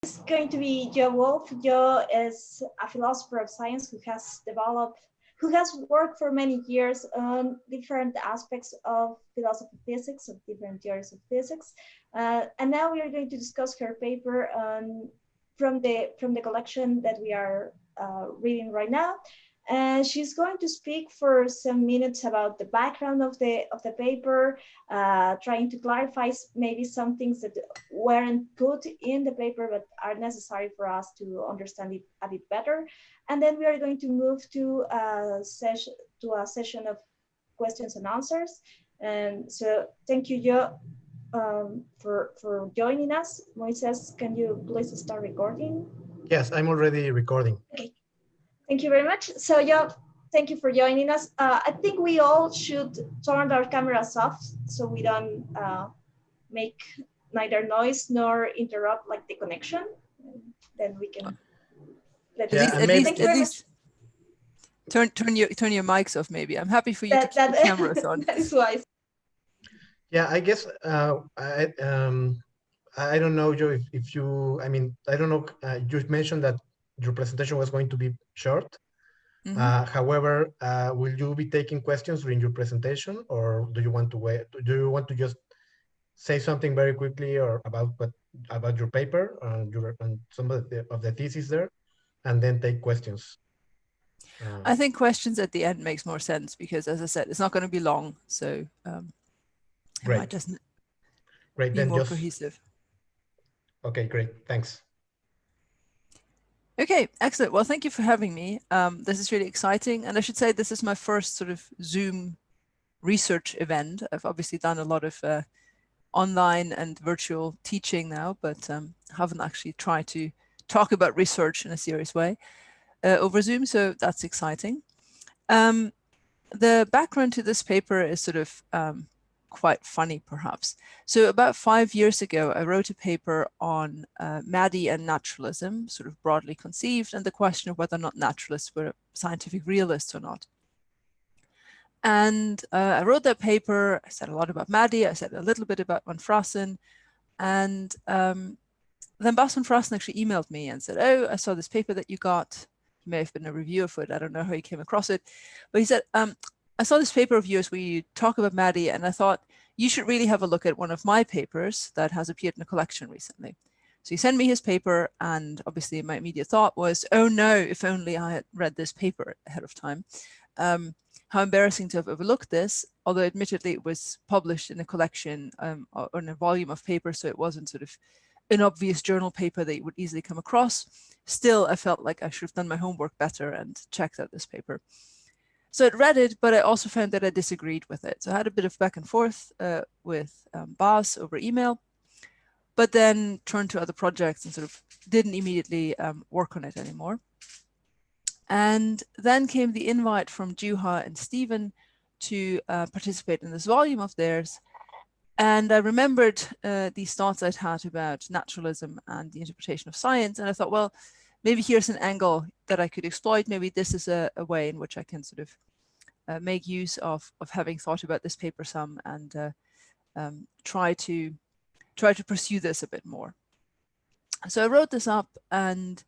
It's going to be Joe Wolff. Joe is a philosopher of science who has worked for many years on different aspects of philosophy of physics, of different theories of physics. And now we are going to discuss her paper from the collection that we are reading right now. And she's going to speak for some minutes about the background of the paper, trying to clarify maybe some things that weren't put in the paper but are necessary for us to understand it a bit better. And then we are going to move to a session of questions and answers. And so thank you, Jo, for joining us. Moises, can you please start recording? Yes, I'm already recording. Okay. Thank you very much. So yeah, thank you for joining us. I think we all should turn our cameras off so we don't make neither noise nor interrupt like the connection. Then we can. At least turn your mics off. Maybe I'm happy for you to keep the cameras on. That is wise. Yeah, I guess I don't know, Joe, if you. I mean, I don't know. You mentioned that your presentation was going to be short. Mm-hmm. However, will you be taking questions during your presentation, or do you want to wait? Do you want to just say something very quickly or about your paper and some of the thesis there, and then take questions? I think questions at the end makes more sense because, as I said, it's not going to be long, so it might just be more cohesive. Okay, great. Thanks. Okay, excellent. Well, thank you for having me. This is really exciting. And I should say this is my first sort of Zoom research event. I've obviously done a lot of online and virtual teaching now, but haven't actually tried to talk about research in a serious way over Zoom. So that's exciting. The background to this paper is sort of quite funny, perhaps. So about 5 years ago, I wrote a paper on Maddie and naturalism, sort of broadly conceived, and the question of whether or not naturalists were scientific realists or not. And I wrote that paper. I said a lot about Maddie. I said a little bit about Van Frassen. And then Bas van Frassen actually emailed me and said, oh, I saw this paper that you got. He may have been a reviewer for it. I don't know how he came across it. But he said, I saw this paper of yours where you talk about Maddie, and I thought you should really have a look at one of my papers that has appeared in a collection recently. So he sent me his paper, and obviously my immediate thought was, oh no, if only I had read this paper ahead of time. How embarrassing to have overlooked this, although admittedly it was published in a collection or in a volume of papers, so it wasn't sort of an obvious journal paper that you would easily come across. Still, I felt like I should have done my homework better and checked out this paper. So I read it, but I also found that I disagreed with it. So I had a bit of back and forth with Bas over email, but then turned to other projects and sort of didn't immediately work on it anymore. And then came the invite from Juha and Stephen to participate in this volume of theirs. And I remembered these thoughts I'd had about naturalism and the interpretation of science. And I thought, well, maybe here's an angle that I could exploit. Maybe this is a way in which I can sort of make use of having thought about this paper some and try to pursue this a bit more. So I wrote this up, and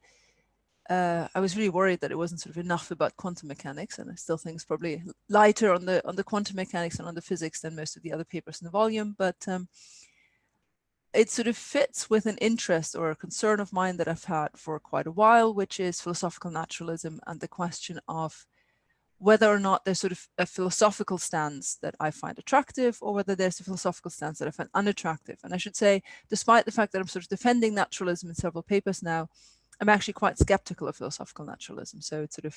I was really worried that it wasn't sort of enough about quantum mechanics, and I still think it's probably lighter on the quantum mechanics and on the physics than most of the other papers in the volume, but it sort of fits with an interest or a concern of mine that I've had for quite a while, which is philosophical naturalism and the question of whether or not there's sort of a philosophical stance that I find attractive, or whether there's a philosophical stance that I find unattractive. And I should say, despite the fact that I'm sort of defending naturalism in several papers now, I'm actually quite skeptical of philosophical naturalism. So it's sort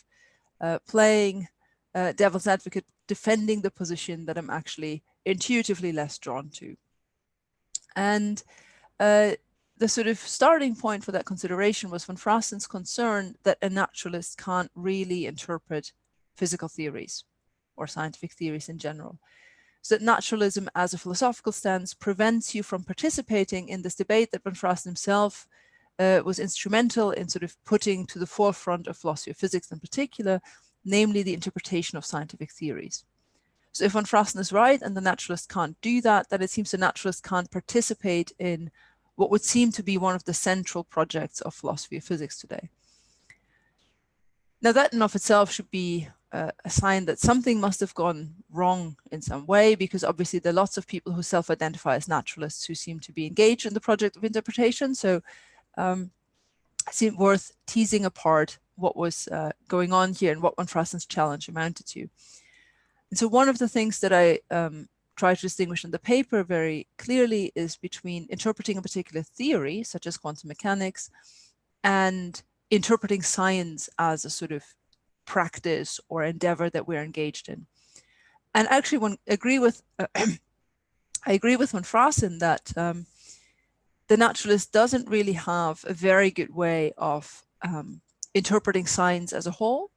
of playing devil's advocate, defending the position that I'm actually intuitively less drawn to. And the sort of starting point for that consideration was Van Frassen's concern that a naturalist can't really interpret physical theories or scientific theories in general. So that naturalism as a philosophical stance prevents you from participating in this debate that Van Frassen himself was instrumental in sort of putting to the forefront of philosophy of physics in particular, namely the interpretation of scientific theories. So if Van Frassen is right and the naturalist can't do that, then it seems the naturalist can't participate in what would seem to be one of the central projects of philosophy of physics today. Now, that in of itself should be a sign that something must have gone wrong in some way, because obviously there are lots of people who self-identify as naturalists who seem to be engaged in the project of interpretation. So it seemed worth teasing apart what was going on here and what von Frassen's challenge amounted to. And so one of the things that I try to distinguish in the paper very clearly is between interpreting a particular theory, such as quantum mechanics, and interpreting science as a sort of practice or endeavor that we're engaged in. And actually, I agree with von Frassen that the naturalist doesn't really have a very good way of interpreting science as a whole,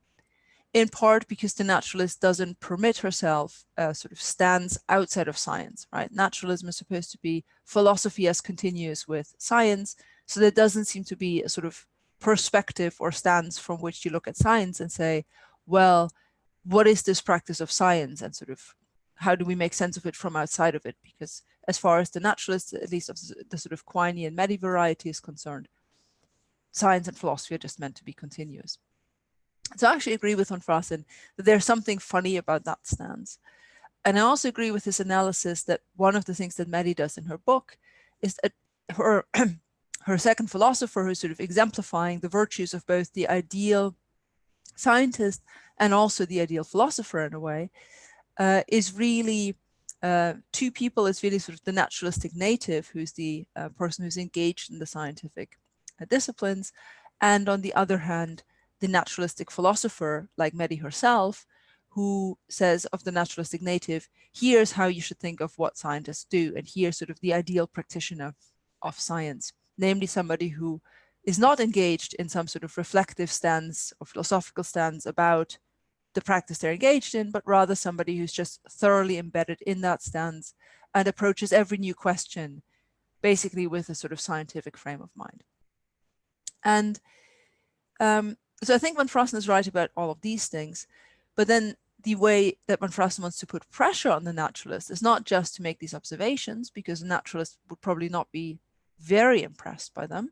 in part because the naturalist doesn't permit herself sort of stands outside of science, right? Naturalism is supposed to be philosophy as continuous with science, so there doesn't seem to be a sort of perspective or stance from which you look at science and say, well, what is this practice of science, and sort of how do we make sense of it from outside of it? Because as far as the naturalists, at least of the sort of Quine and Medi variety is concerned, science and philosophy are just meant to be continuous. So I actually agree with von Frassen that there's something funny about that stance. And I also agree with his analysis that one of the things that Medi does in her book is that her second philosopher, who's sort of exemplifying the virtues of both the ideal scientist and also the ideal philosopher in a way, is really two people. Is really sort of the naturalistic native, who's the person who's engaged in the scientific disciplines, and on the other hand, the naturalistic philosopher, like Medi herself, who says of the naturalistic native, here's how you should think of what scientists do, and here's sort of the ideal practitioner of science, namely somebody who is not engaged in some sort of reflective stance or philosophical stance about the practice they're engaged in, but rather somebody who's just thoroughly embedded in that stance and approaches every new question basically with a sort of scientific frame of mind. And so I think von Frassen is right about all of these things, but then the way that von Frassen wants to put pressure on the naturalist is not just to make these observations, because a naturalist would probably not be very impressed by them,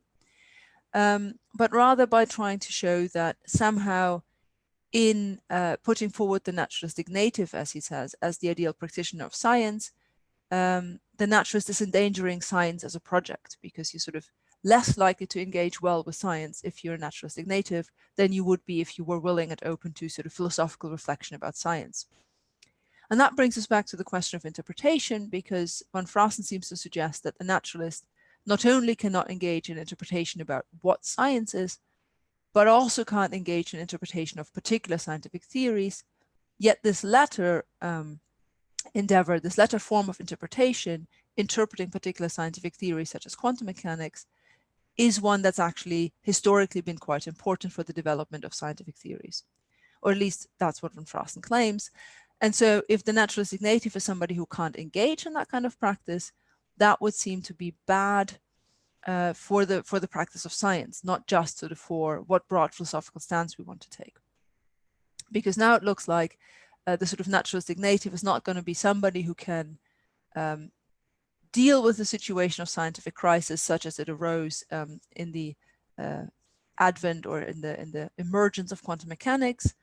but rather by trying to show that somehow in putting forward the naturalistic native, as he says, as the ideal practitioner of science, the naturalist is endangering science as a project, because you're sort of less likely to engage well with science if you're a naturalistic native than you would be if you were willing and open to sort of philosophical reflection about science. And that brings us back to the question of interpretation, because von Frassen seems to suggest that the naturalist not only cannot engage in interpretation about what science is, but also can't engage in interpretation of particular scientific theories. Yet this latter endeavor, this latter form of interpretation, interpreting particular scientific theories such as quantum mechanics, is one that's actually historically been quite important for the development of scientific theories, or at least that's what von Frassen claims. And so if the naturalistic native is somebody who can't engage in that kind of practice, that would seem to be bad for the practice of science, not just sort of for what broad philosophical stance we want to take. Because now it looks like the sort of naturalistic native is not going to be somebody who can deal with the situation of scientific crisis such as it arose in the advent or in the emergence of quantum mechanics,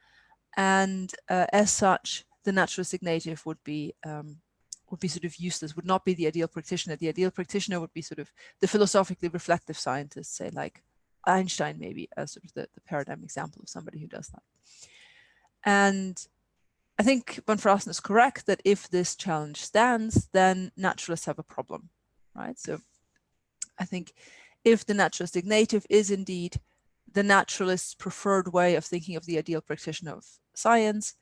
and as such, the naturalistic native would be sort of useless, would not be the ideal practitioner. The ideal practitioner would be sort of the philosophically reflective scientist, say like Einstein, maybe as sort of the paradigm example of somebody who does that. And I think von Frassen is correct that if this challenge stands, then naturalists have a problem, right? So I think if the naturalistic native is indeed the naturalist's preferred way of thinking of the ideal practitioner of science,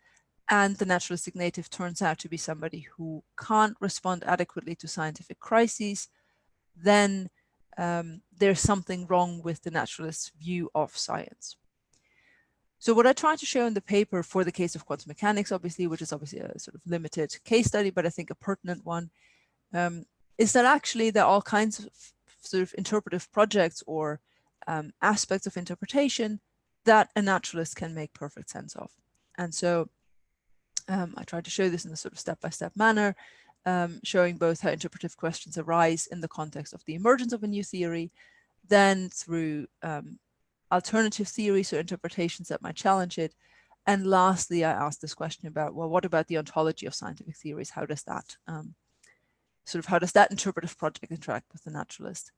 and the naturalistic native turns out to be somebody who can't respond adequately to scientific crises, then there's something wrong with the naturalist's view of science. So what I try to show in the paper for the case of quantum mechanics, obviously, which is obviously a sort of limited case study, but I think a pertinent one, is that actually there are all kinds of sort of interpretive projects or aspects of interpretation that a naturalist can make perfect sense of. And so I tried to show this in a sort of step-by-step manner. showing both how interpretive questions arise in the context of the emergence of a new theory, then through alternative theories or interpretations that might challenge it. And lastly, I asked this question about, well, what about the ontology of scientific theories? How does that how does that interpretive project interact with the naturalist?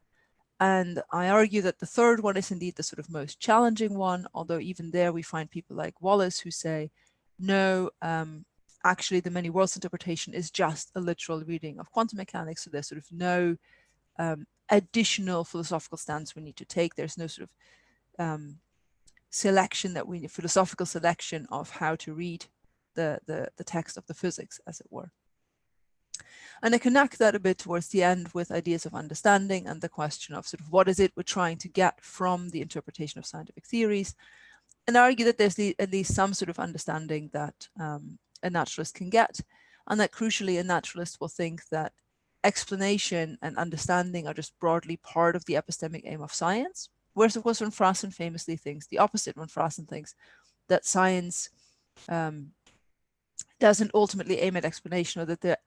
And I argue that the third one is indeed the sort of most challenging one, although even there we find people like Wallace who say, no, actually the many worlds interpretation is just a literal reading of quantum mechanics. So there's sort of no additional philosophical stance we need to take. There's no sort of selection that we need, philosophical selection of how to read the text of the physics, as it were. And I connect that a bit towards the end with ideas of understanding and the question of sort of what is it we're trying to get from the interpretation of scientific theories, and argue that there's at least some sort of understanding that a naturalist can get, and that crucially a naturalist will think that explanation and understanding are just broadly part of the epistemic aim of science. Whereas of course von Frassen famously thinks the opposite. Von Frassen thinks that science doesn't ultimately aim at explanation, or that the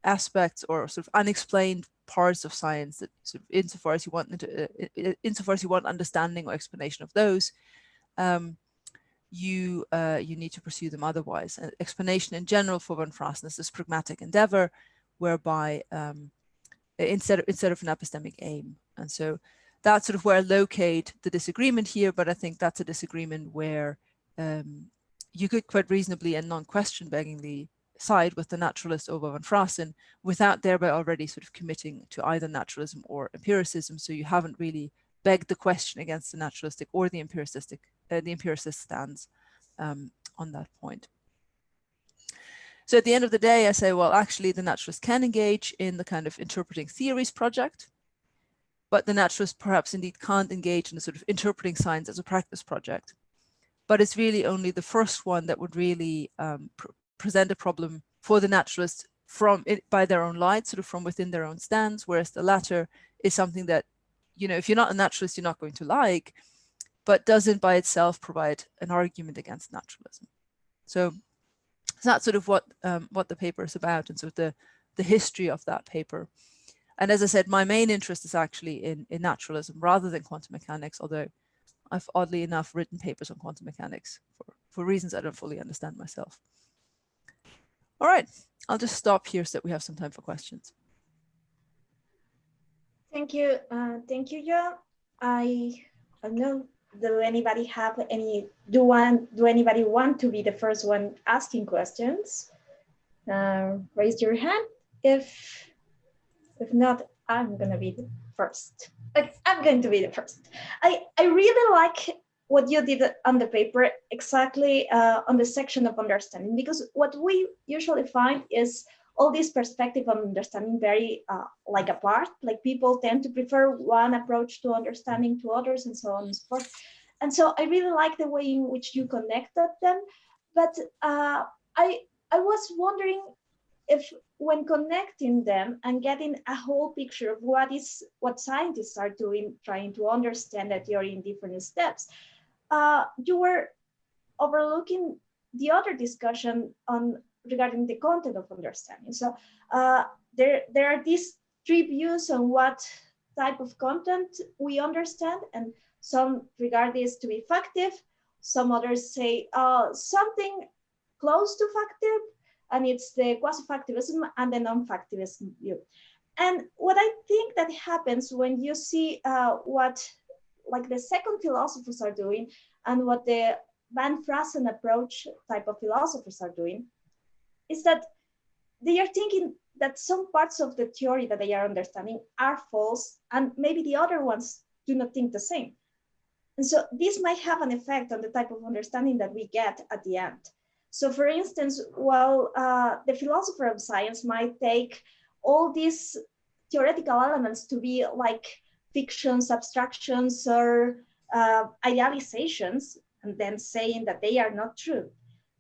aspects or sort of unexplained parts of science that sort of insofar as you want understanding or explanation of those, you need to pursue them otherwise. Explanation in general for von Frassen is this pragmatic endeavor, whereby instead of an epistemic aim. And so that's sort of where I locate the disagreement here, but I think that's a disagreement where you could quite reasonably and non-question beggingly side with the naturalist over von Frassen without thereby already sort of committing to either naturalism or empiricism. So you haven't really begged the question against the naturalistic or the empiricist stance on that point. So at the end of the day, I say, well, actually the naturalist can engage in the kind of interpreting theories project, but the naturalist perhaps indeed can't engage in the sort of interpreting science as a practice project. But it's really only the first one that would really present a problem for the naturalist by their own light, sort of from within their own stance, whereas the latter is something that, you know, if you're not a naturalist, you're not going to like, but doesn't by itself provide an argument against naturalism. So that's sort of what the paper is about, and sort of the history of that paper. And as I said, my main interest is actually in naturalism rather than quantum mechanics, although I've oddly enough written papers on quantum mechanics for reasons I don't fully understand myself. All right, I'll just stop here so that we have some time for questions. Thank you, Jo. I don't know. Do anybody have any? Do anybody want to be the first one asking questions? Raise your hand. If not, I'm gonna be the first. I'm going to be the first. I really like what you did on the paper, exactly on the section of understanding, because what we usually find is all this perspective on understanding very like apart, like people tend to prefer one approach to understanding to others and so on and so forth. And so I really like the way in which you connected them. But I was wondering if when connecting them and getting a whole picture of what scientists are doing, trying to understand that theory in different steps, you were overlooking the other discussion regarding the content of understanding. So there are these three views on what type of content we understand, and some regard this to be factive, some others say something close to factive, and it's the quasi-factivism and the non-factivism view. And what I think that happens when you see what like the second philosophers are doing and what the Van Frassen approach type of philosophers are doing is that they are thinking that some parts of the theory that they are understanding are false, and maybe the other ones do not think the same. And so this might have an effect on the type of understanding that we get at the end. So for instance, while the philosopher of science might take all these theoretical elements to be like fictions, abstractions, or idealizations, and then saying that they are not true,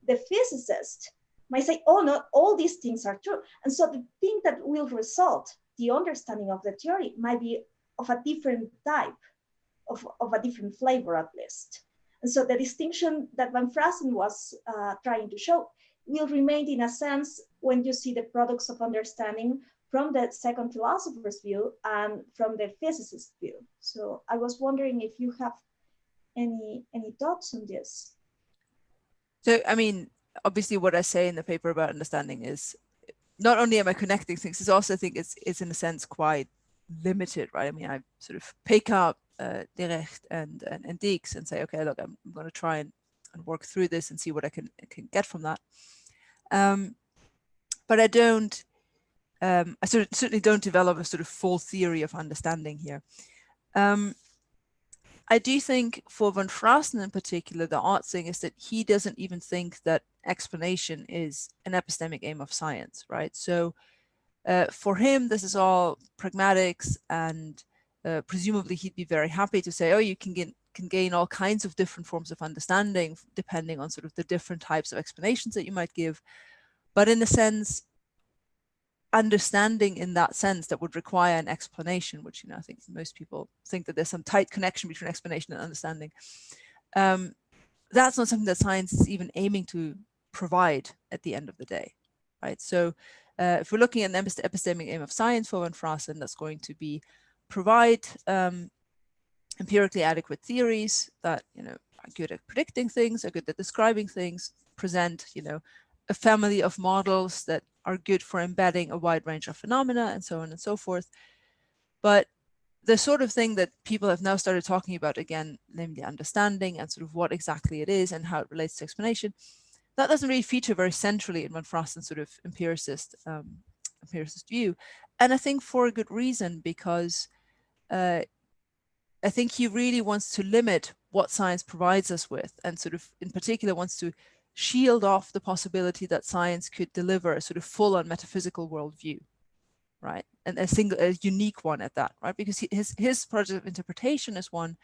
the physicist might say, oh no, all these things are true. And so the thing that will result, the understanding of the theory, might be of a different type, of a different flavor at least. And so the distinction that Van Frassen was trying to show will remain in a sense when you see the products of understanding from the second philosopher's view and from the physicist's view. So I was wondering if you have any thoughts on this. So, I mean, obviously what I say in the paper about understanding is not only am I connecting things, it's also, I think it's in a sense quite limited, right? I mean, I sort of pick up De Recht and Dijks and say, okay, look, I'm going to try and work through this and see what I can get from that. But I don't, I certainly don't develop a sort of full theory of understanding here. I do think for von Frassen in particular, the odd thing is that he doesn't even think that explanation is an epistemic aim of science, right? So for him, this is all pragmatics, and presumably he'd be very happy to say, oh, you can gain all kinds of different forms of understanding depending on sort of the different types of explanations that you might give. But in a sense, understanding in that sense that would require an explanation, which, you know, I think most people think that there's some tight connection between explanation and understanding. That's not something that science is even aiming to provide at the end of the day, right? So if we're looking at an epistemic aim of science for von Frassen, that's going to be provide empirically adequate theories that, you know, are good at predicting things, are good at describing things, present, you know, a family of models that are good for embedding a wide range of phenomena, and so on and so forth. But the sort of thing that people have now started talking about again, namely understanding and sort of what exactly it is and how it relates to explanation, that doesn't really feature very centrally in von Frassen's sort of empiricist view. And I think for a good reason, because I think he really wants to limit what science provides us with, and sort of in particular wants to shield off the possibility that science could deliver a sort of full-on metaphysical worldview, right? And a unique one at that, right? Because his project of interpretation is one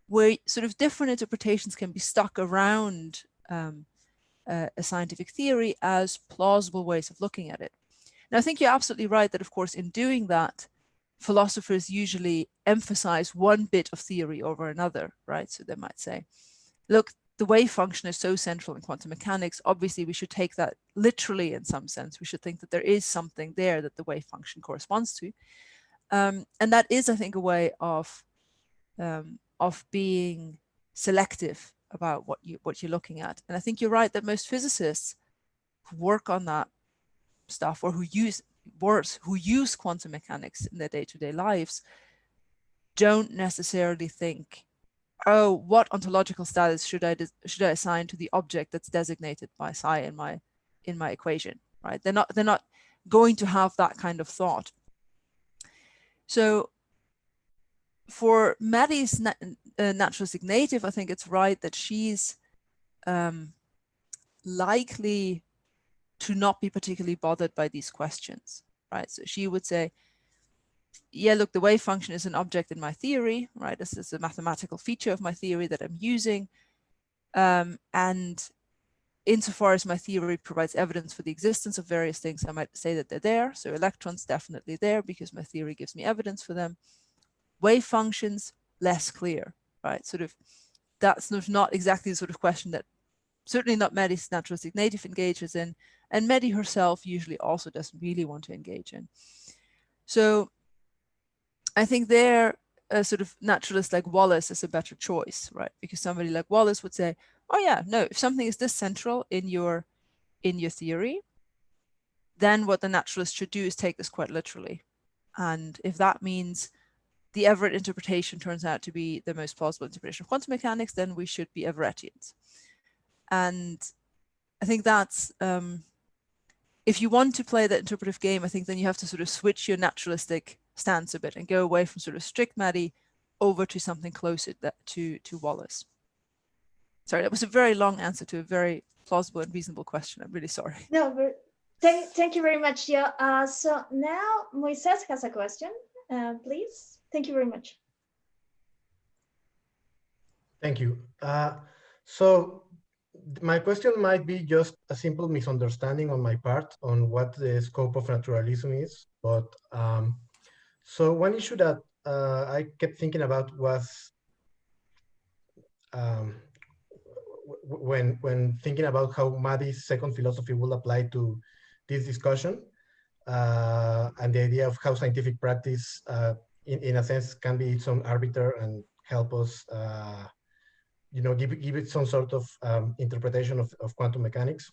where sort of different interpretations can be stuck around a scientific theory as plausible ways of looking at it. Now, I think you're absolutely right that, of course, in doing that, philosophers usually emphasize one bit of theory over another, right? So they might say, look, the wave function is so central in quantum mechanics. Obviously, we should take that literally in some sense. We should think that there is something there that the wave function corresponds to. And that is, I think, a way of being selective about what you're looking at. And I think you're right that most physicists who work on that stuff, or who use quantum mechanics in their day-to-day lives, don't necessarily think, oh, what ontological status should I assign to the object that's designated by psi in my equation, right? They're not going to have that kind of thought. So for Maddie's naturalistic native, I think it's right that she's likely to not be particularly bothered by these questions, right? So she would say, yeah, look, the wave function is an object in my theory, right? This is a mathematical feature of my theory that I'm using. And insofar as my theory provides evidence for the existence of various things, I might say that they're there. So electrons definitely there because my theory gives me evidence for them. Wave functions, less clear, right? Sort of, that's not exactly the sort of question that certainly not Maddie's naturalistic native engages in, and Maddie herself usually also doesn't really want to engage in. So I think there, a sort of naturalist like Wallace is a better choice, right? Because somebody like Wallace would say, oh yeah, no, if something is this central in your theory, then what the naturalist should do is take this quite literally. And if that means the Everett interpretation turns out to be the most plausible interpretation of quantum mechanics, then we should be Everettians. And I think that's, if you want to play that interpretive game, I think then you have to sort of switch your naturalistic stance a bit and go away from sort of strict Maddie over to something closer to Wallace. Sorry, that was a very long answer to a very plausible and reasonable question. I'm really sorry. No, but thank you very much. Yeah. So now Moises has a question, please. Thank you very much. Thank you. So my question might be just a simple misunderstanding on my part on what the scope of naturalism is. But so one issue that I kept thinking about was when thinking about how Maddie's second philosophy will apply to this discussion and the idea of how scientific practice, in a sense, can be its own arbiter and help us, give it some sort of interpretation of quantum mechanics.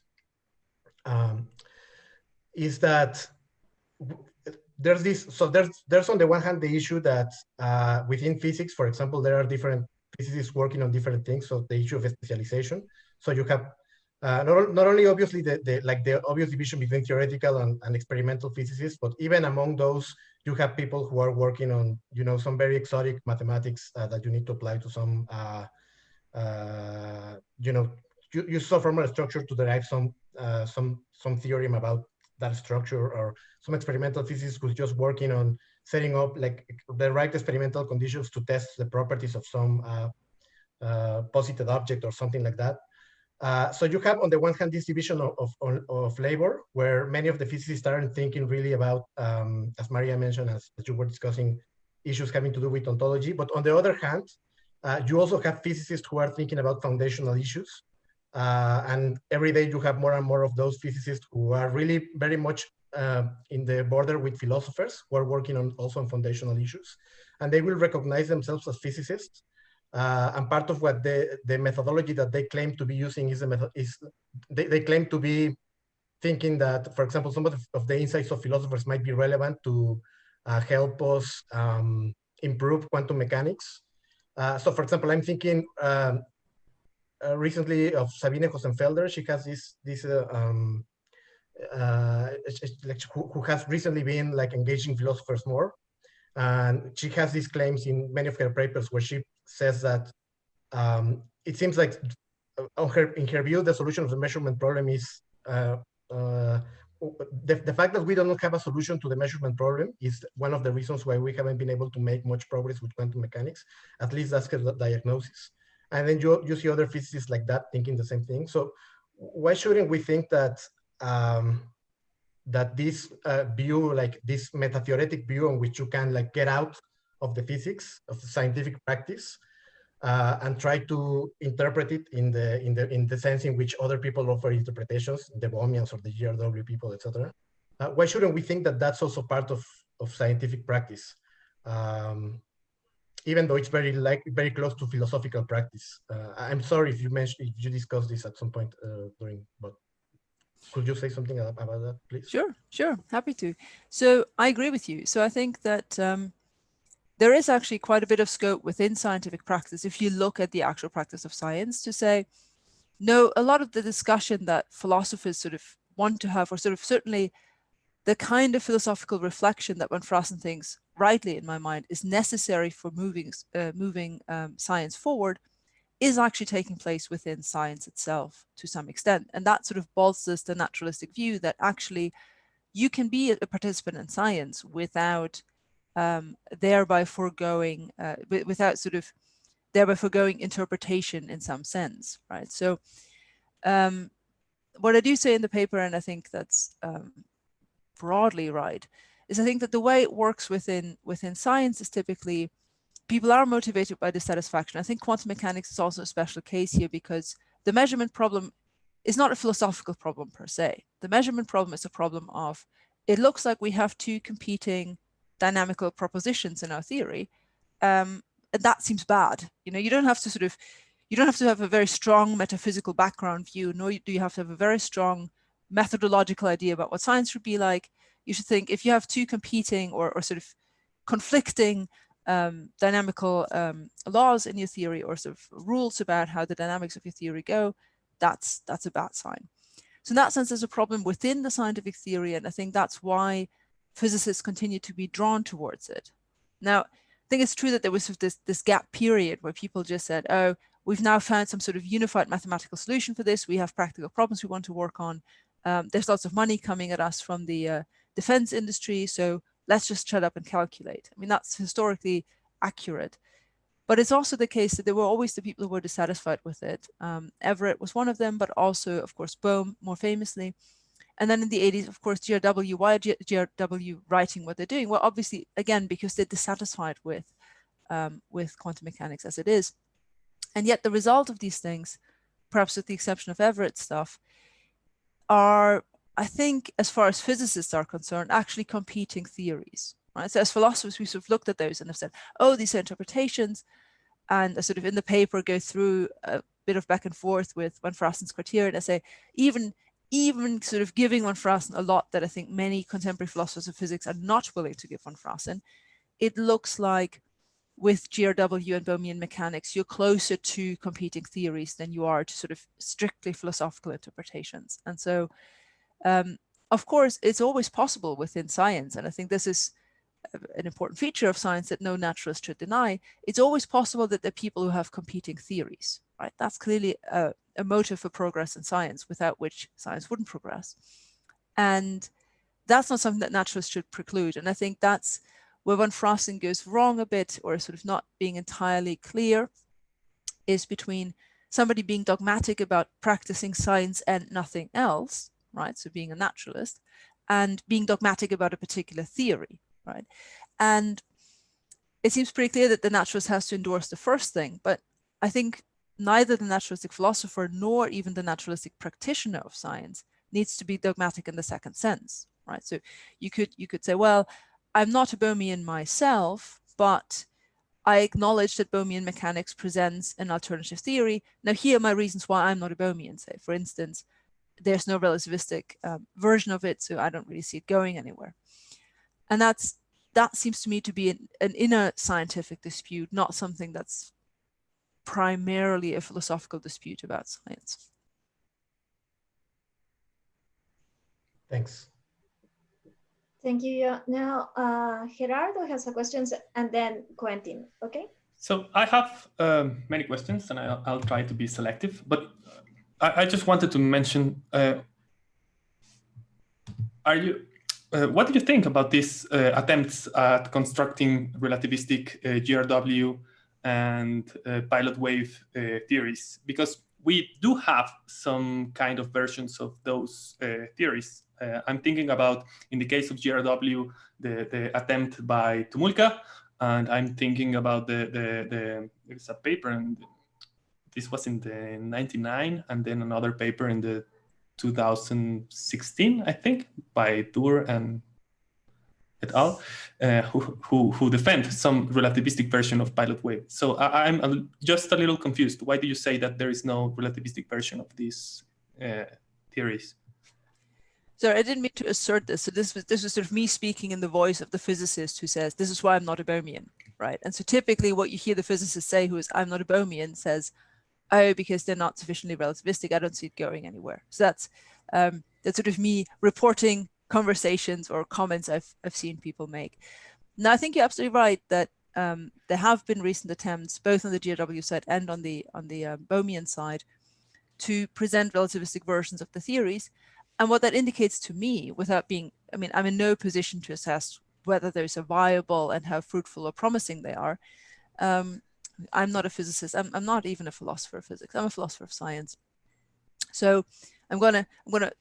Is that there's this, so there's on the one hand the issue that within physics, for example, there are different physicists working on different things. So the issue of specialization. So you have not only obviously the obvious division between theoretical and experimental physicists, but even among those, you have people who are working on, some very exotic mathematics that you need to apply to some, use some formal structure to derive some theorem about that structure, or some experimental physicists who's just working on setting up like the right experimental conditions to test the properties of some posited object or something like that. So you have on the one hand this division of labor, where many of the physicists aren't thinking really about, as Maria mentioned, as you were discussing, issues having to do with ontology. But on the other hand, you also have physicists who are thinking about foundational issues. And every day you have more and more of those physicists who are really very much in the border with philosophers who are working on also on foundational issues. And they will recognize themselves as physicists. And part of what the methodology that they claim to be using is they claim to be thinking that, for example, some of the insights of philosophers might be relevant to help us improve quantum mechanics. So, for example, I'm thinking recently of Sabine Hossenfelder. She has who has recently been like engaging philosophers more. And she has these claims in many of her papers where she says that it seems like in her view, the solution of the measurement problem is the fact that we don't have a solution to the measurement problem is one of the reasons why we haven't been able to make much progress with quantum mechanics. At least that's her diagnosis. And then you see other physicists like that thinking the same thing. So why shouldn't we think that that this view, like this meta-theoretic view on which you can like get out of the physics of the scientific practice and try to interpret it in the sense in which other people offer interpretations, the Bohmians or the GRW people, etc. Why shouldn't we think that that's also part of scientific practice? Even though it's very close to philosophical practice. I'm sorry if you discussed this at some point but could you say something about that, please? Sure, happy to. So I agree with you. So I think that there is actually quite a bit of scope within scientific practice, if you look at the actual practice of science, to say, no, a lot of the discussion that philosophers sort of want to have, or sort of certainly the kind of philosophical reflection that von Frossen thinks, rightly in my mind, is necessary for moving science forward, is actually taking place within science itself to some extent. And that sort of bolsters the naturalistic view that actually you can be a participant in science without thereby foregoing interpretation in some sense, right? So what I do say in the paper, and I think that's broadly right, is I think that the way it works within science is typically people are motivated by dissatisfaction. I think quantum mechanics is also a special case here because the measurement problem is not a philosophical problem per se. The measurement problem is a problem of, it looks like we have two competing dynamical propositions in our theory, and that seems bad. You don't have to have a very strong metaphysical background view, nor do you have to have a very strong methodological idea about what science should be like. You should think, if you have two competing or sort of conflicting dynamical laws in your theory, or sort of rules about how the dynamics of your theory go, that's a bad sign. So in that sense, there's a problem within the scientific theory, and I think that's why physicists continue to be drawn towards it. Now, I think it's true that there was sort of this gap period where people just said, oh, we've now found some sort of unified mathematical solution for this. We have practical problems we want to work on. There's lots of money coming at us from the defense industry, so let's just shut up and calculate. I mean, that's historically accurate. But it's also the case that there were always the people who were dissatisfied with it. Everett was one of them, but also, of course, Bohm more famously. And then in the 80s, of course, GRW. Why are GRW writing what they're doing? Well, obviously, again, because they're dissatisfied with quantum mechanics as it is. And yet the result of these things, perhaps with the exception of Everett's stuff, are I think, as far as physicists are concerned, actually competing theories, right? So as philosophers, we sort of looked at those and have said, oh, these are interpretations, and I sort of in the paper go through a bit of back and forth with Van Frassen's criterion. I say, even sort of giving Van Frassen a lot that I think many contemporary philosophers of physics are not willing to give Van Frassen, it looks like with GRW and Bohmian mechanics, you're closer to competing theories than you are to sort of strictly philosophical interpretations. And so, of course, it's always possible within science, and I think this is an important feature of science that no naturalist should deny. It's always possible that there are people who have competing theories, right? That's clearly a motive for progress in science, without which science wouldn't progress. And that's not something that naturalists should preclude. And I think that's where Van Frassen goes wrong a bit, or sort of not being entirely clear, is between somebody being dogmatic about practicing science and nothing else, right? So being a naturalist, and being dogmatic about a particular theory, right? And it seems pretty clear that the naturalist has to endorse the first thing, but I think neither the naturalistic philosopher nor even the naturalistic practitioner of science needs to be dogmatic in the second sense, right? So you could say, well, I'm not a Bohmian myself, but I acknowledge that Bohmian mechanics presents an alternative theory. Now, here are my reasons why I'm not a Bohmian. Say, for instance, there's no relativistic version of it, so I don't really see it going anywhere. And that seems to me to be an inner scientific dispute, not something that's primarily a philosophical dispute about science. Thanks. Thank you. Yeah. Now, Gerardo has a question, and then Quentin, okay? So I have many questions, and I'll try to be selective, but I just wanted to mention, what do you think about these attempts at constructing relativistic GRW and pilot wave theories? Because we do have some kind of versions of those theories. I'm thinking about, in the case of GRW, the attempt by Tumulka, and I'm thinking about there's a paper, and this was in the 99, and then another paper in the 2016, I think, by Dur and et al., who defend some relativistic version of pilot wave. So I'm just a little confused. Why do you say that there is no relativistic version of these theories? So I didn't mean to assert this. So this was sort of me speaking in the voice of the physicist who says, this is why I'm not a Bohmian, right? And so typically what you hear the physicist say, who is, I'm not a Bohmian, says, oh, because they're not sufficiently relativistic, I don't see it going anywhere. So that's sort of me reporting conversations or comments I've seen people make. Now, I think you're absolutely right that there have been recent attempts, both on the GRW side and on the Bohmian side, to present relativistic versions of the theories. And what that indicates to me, without being, I mean, I'm in no position to assess whether those are viable and how fruitful or promising they are. I'm not a physicist. I'm not even a philosopher of physics. I'm a philosopher of science. So I'm gonna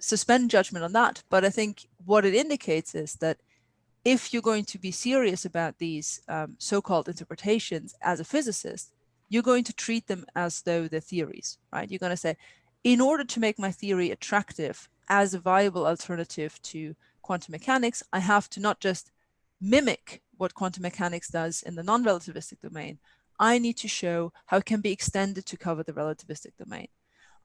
suspend judgment on that. But I think what it indicates is that if you're going to be serious about these so-called interpretations as a physicist, you're going to treat them as though they're theories, right? You're going to say, in order to make my theory attractive as a viable alternative to quantum mechanics, I have to not just mimic what quantum mechanics does in the non-relativistic domain. I need to show how it can be extended to cover the relativistic domain.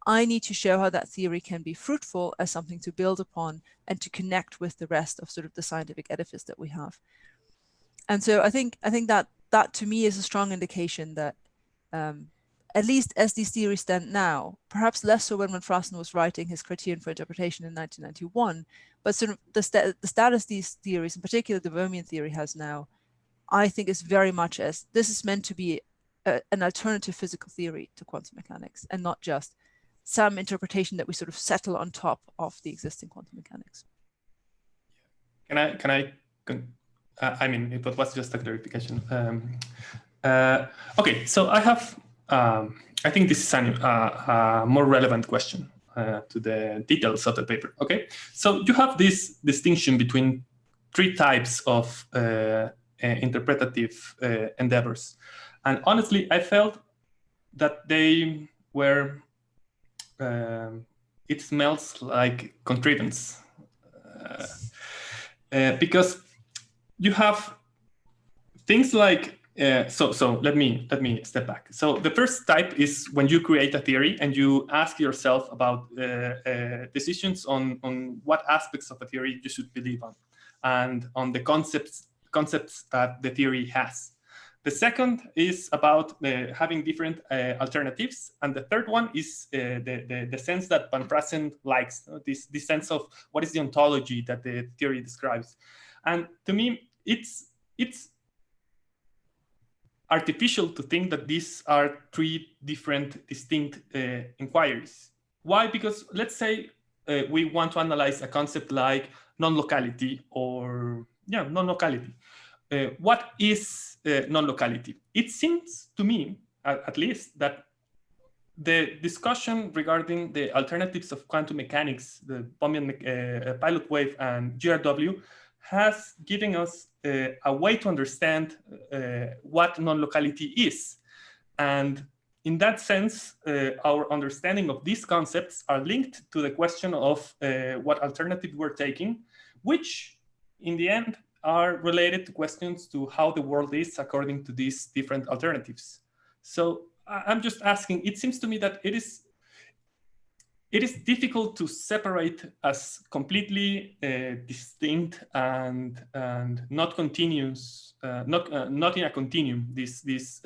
I need to show how that theory can be fruitful as something to build upon and to connect with the rest of sort of the scientific edifice that we have. And so I think that to me is a strong indication that at least as these theories stand now, perhaps less so when Van Frassen was writing his criterion for interpretation in 1991, but sort of the status these theories, in particular the Bohmian theory, has now, I think is very much as this is meant to be an alternative physical theory to quantum mechanics, and not just some interpretation that we sort of settle on top of the existing quantum mechanics. I mean, it was just a clarification. Okay, so I have, I think this is a more relevant question to the details of the paper. Okay, so you have this distinction between three types of interpretative endeavors. And honestly, I felt that they were, it smells like contrivance. because you have things like, so let me step back. So the first type is when you create a theory and you ask yourself about decisions on what aspects of a theory you should believe on, and on the concepts that the theory has. The second is about having different alternatives, and the third one is the sense that Van Fraassen likes, this sense of what is the ontology that the theory describes. And to me, it's artificial to think that these are three different distinct inquiries. Why? Because let's say we want to analyze a concept like non-locality or non-locality. What is non-locality? It seems to me, at least, that the discussion regarding the alternatives of quantum mechanics, the Bohmian pilot wave and GRW, has given us a way to understand what non-locality is. And in that sense, our understanding of these concepts are linked to the question of what alternative we're taking, which in the end are related to questions to how the world is according to these different alternatives. So I'm just asking, it seems to me that it is difficult to separate as completely distinct and not continuous, not in a continuum, these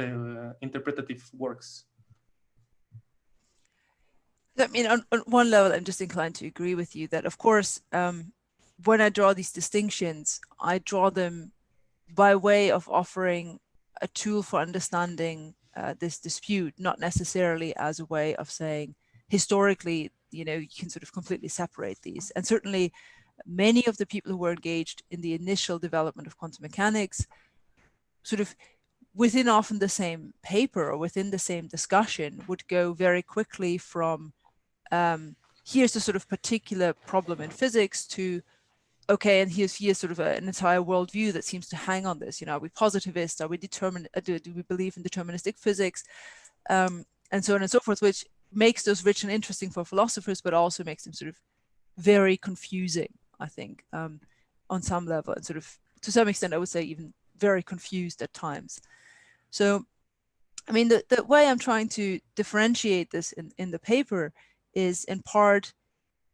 interpretative works. I mean, on one level, I'm just inclined to agree with you that, of course, when I draw these distinctions, I draw them by way of offering a tool for understanding this dispute, not necessarily as a way of saying, historically, you can sort of completely separate these. And certainly many of the people who were engaged in the initial development of quantum mechanics, sort of within often the same paper or within the same discussion, would go very quickly from here's the sort of particular problem in physics to, okay, and here's sort of an entire worldview that seems to hang on this. Are we positivist? Are we determined? Do we believe in deterministic physics? And so on and so forth, which makes those rich and interesting for philosophers, but also makes them sort of very confusing, I think, on some level, and sort of, to some extent, I would say even very confused at times. So, I mean, the way I'm trying to differentiate this in the paper is in part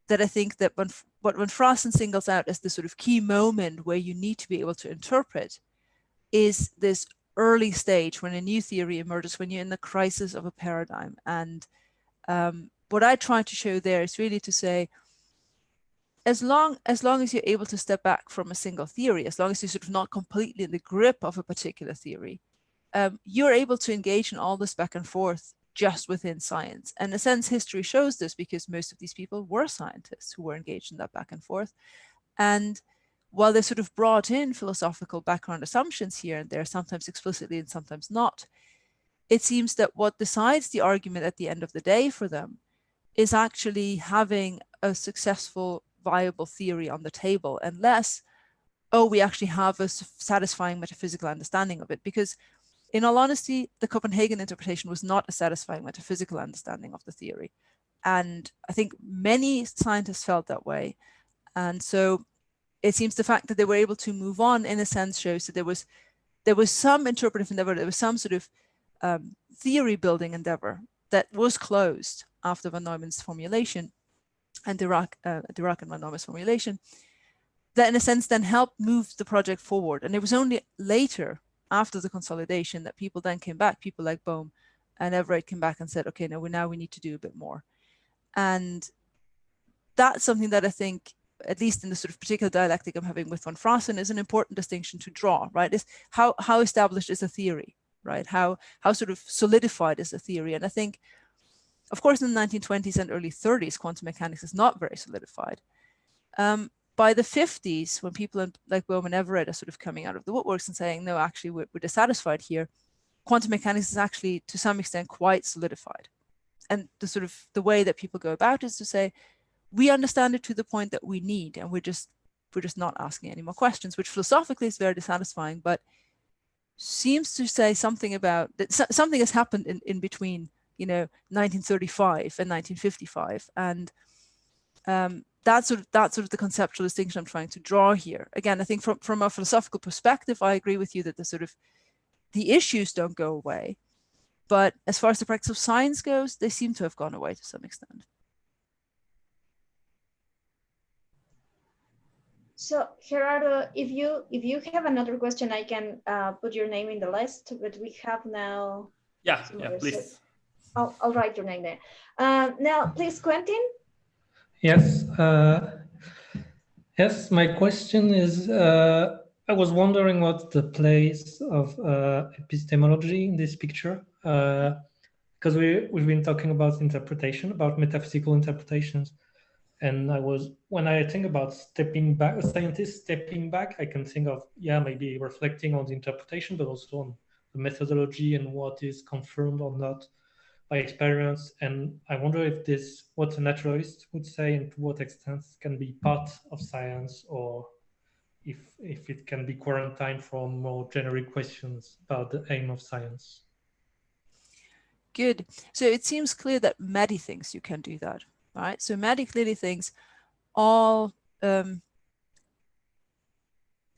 that I think that what Van Fraassen singles out as the sort of key moment where you need to be able to interpret is this early stage when a new theory emerges, when you're in the crisis of a paradigm. And what I try to show there is really to say, as long as you're able to step back from a single theory, as long as you're sort of not completely in the grip of a particular theory, you're able to engage in all this back and forth just within science. And in a sense, history shows this because most of these people were scientists who were engaged in that back and forth. And while they sort of brought in philosophical background assumptions here and there, sometimes explicitly and sometimes not, it seems that what decides the argument at the end of the day for them is actually having a successful, viable theory on the table, and less, oh, we actually have a satisfying metaphysical understanding of it. Because in all honesty, the Copenhagen interpretation was not a satisfying metaphysical understanding of the theory. And I think many scientists felt that way. And so it seems the fact that they were able to move on, in a sense, shows that there was some interpretive endeavor, there was some sort of theory building endeavor that was closed after von Neumann's formulation and Dirac and von Neumann's formulation, that in a sense then helped move the project forward. And it was only later, after the consolidation, that people then came back, people like Bohm and Everett came back and said, okay, now we need to do a bit more. And that's something that I think, at least in the sort of particular dialectic I'm having with Van Fraassen, is an important distinction to draw, right? Is how established is a theory, right? How sort of solidified is a theory? And I think, of course, in the 1920s and early 30s, quantum mechanics is not very solidified. By the 50s, when people like Bohm and Everett are sort of coming out of the woodworks and saying, no, actually, we're dissatisfied here, quantum mechanics is actually, to some extent, quite solidified. And the way that people go about is to say, we understand it to the point that we need, and we're just not asking any more questions, which philosophically is very dissatisfying, but seems to say something about that something has happened in between, 1935 and 1955, and that's sort of the conceptual distinction I'm trying to draw here. Again, I think from a philosophical perspective, I agree with you that the issues don't go away. But as far as the practice of science goes, they seem to have gone away to some extent. So Gerardo, if you have another question, I can put your name in the list, but we have now. Yeah, please. I'll write your name there. Now, please, Quentin. Yes. Yes, my question is, I was wondering what's the place of epistemology in this picture, because we've been talking about interpretation, about metaphysical interpretations. And when I think about stepping back, a scientist stepping back, I can think of, maybe reflecting on the interpretation, but also on the methodology and what is confirmed or not by experience. And I wonder if what a naturalist would say and to what extent can be part of science, or if it can be quarantined from more generic questions about the aim of science. Good. So it seems clear that Maddie thinks you can do that, right? So Maddie clearly thinks all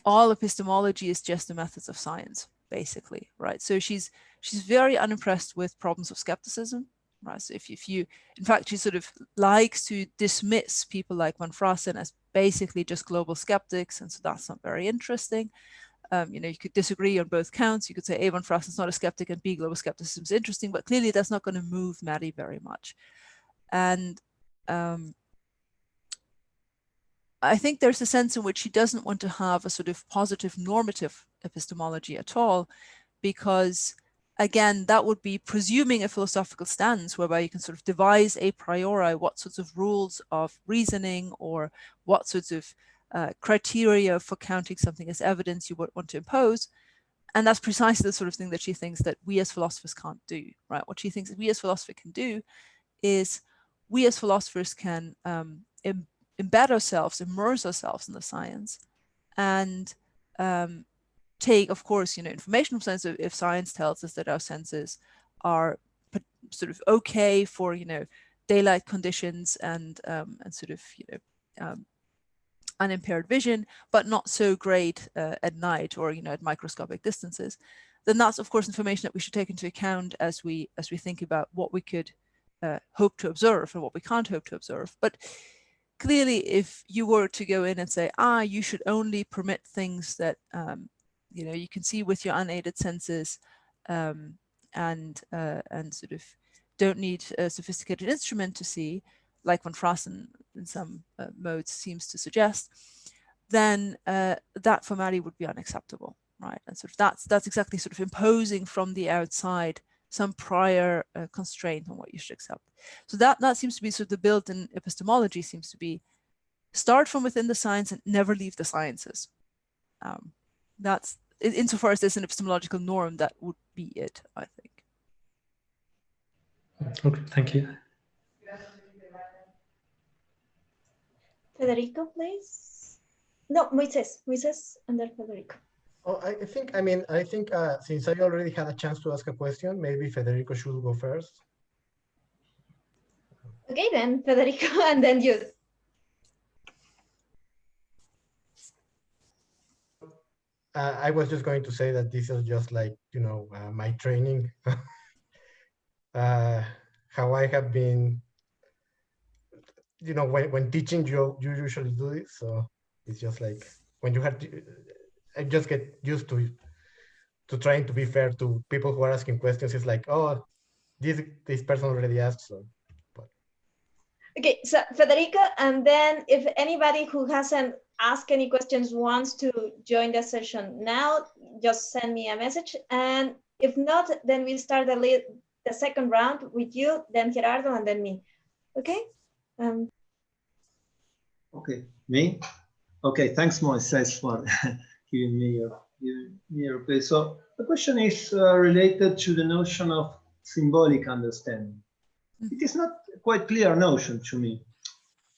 epistemology is just the methods of science, basically, right? So she's very unimpressed with problems of skepticism, right? So if you, in fact, she sort of likes to dismiss people like Van Frassen as basically just global skeptics, and so that's not very interesting. You could disagree on both counts. You could say A, Van Frassen's not a skeptic, and B, global skepticism is interesting, but clearly that's not going to move Maddie very much. And I think there's a sense in which she doesn't want to have a sort of positive normative epistemology at all, because again, that would be presuming a philosophical stance whereby you can sort of devise a priori what sorts of rules of reasoning or what sorts of criteria for counting something as evidence you would want to impose. And that's precisely the sort of thing that she thinks that we as philosophers can't do, right? What she thinks that we as philosophers can do is we as philosophers can embed ourselves, immerse ourselves in the science, and take, of course, information from science. If science tells us that our senses are sort of okay for, daylight conditions and sort of, unimpaired vision, but not so great at night or, at microscopic distances, then that's, of course, information that we should take into account as we think about what we could hope to observe and what we can't hope to observe. But clearly, if you were to go in and say, you should only permit things that you can see with your unaided senses, and sort of don't need a sophisticated instrument to see, like Van Frassen in some modes seems to suggest, then that for Maddie would be unacceptable, right? And sort of that's exactly sort of imposing from the outside some prior constraint on what you should accept. So that seems to be sort of the built-in epistemology seems to be start from within the science and never leave the sciences. That's insofar as there's an epistemological norm, that would be it, I think. Okay, thank you. Federico, please. No, Moises, and then Federico. Oh, I think since I already had a chance to ask a question, maybe Federico should go first. Okay, then Federico, and then you. I was just going to say that this is just like, my training, how I have been, when teaching, you usually do it. So it's just like when you have to, I just get used to trying to be fair to people who are asking questions. It's like, oh, this person already asked, so. But. Okay, so Federico, and then if anybody who hasn't asked any questions wants to join the session now, just send me a message. And if not, then we start the second round with you, then Gerardo, and then me. Okay? Okay, me? Okay, thanks, Moises, for giving me your place. So the question is related to the notion of symbolic understanding. It is not a quite clear notion to me,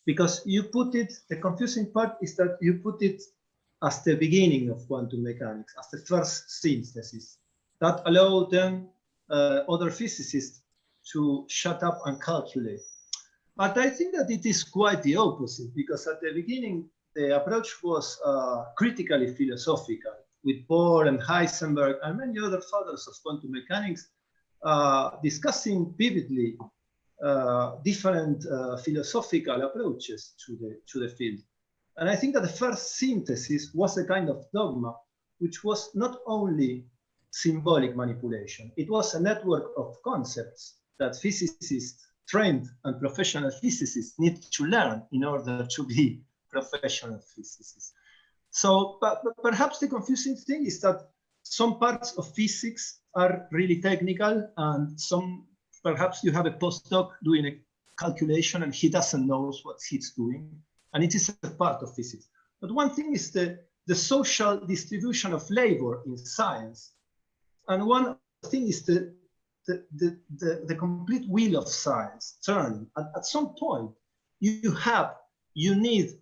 because you put it, the confusing part is that you put it as the beginning of quantum mechanics, as the first synthesis that allowed then other physicists to shut up and calculate. But I think that it is quite the opposite, because at the beginning, the approach was critically philosophical, with Bohr and Heisenberg and many other fathers of quantum mechanics discussing vividly different philosophical approaches to the field. And I think that the first synthesis was a kind of dogma, which was not only symbolic manipulation, it was a network of concepts that physicists, trained and professional physicists, need to learn in order to be professional physicists. So but perhaps the confusing thing is that some parts of physics are really technical, and perhaps you have a postdoc doing a calculation and he doesn't know what he's doing, and it is a part of physics. But one thing is the social distribution of labor in science, and one thing is the complete wheel of science turning. At some point, you need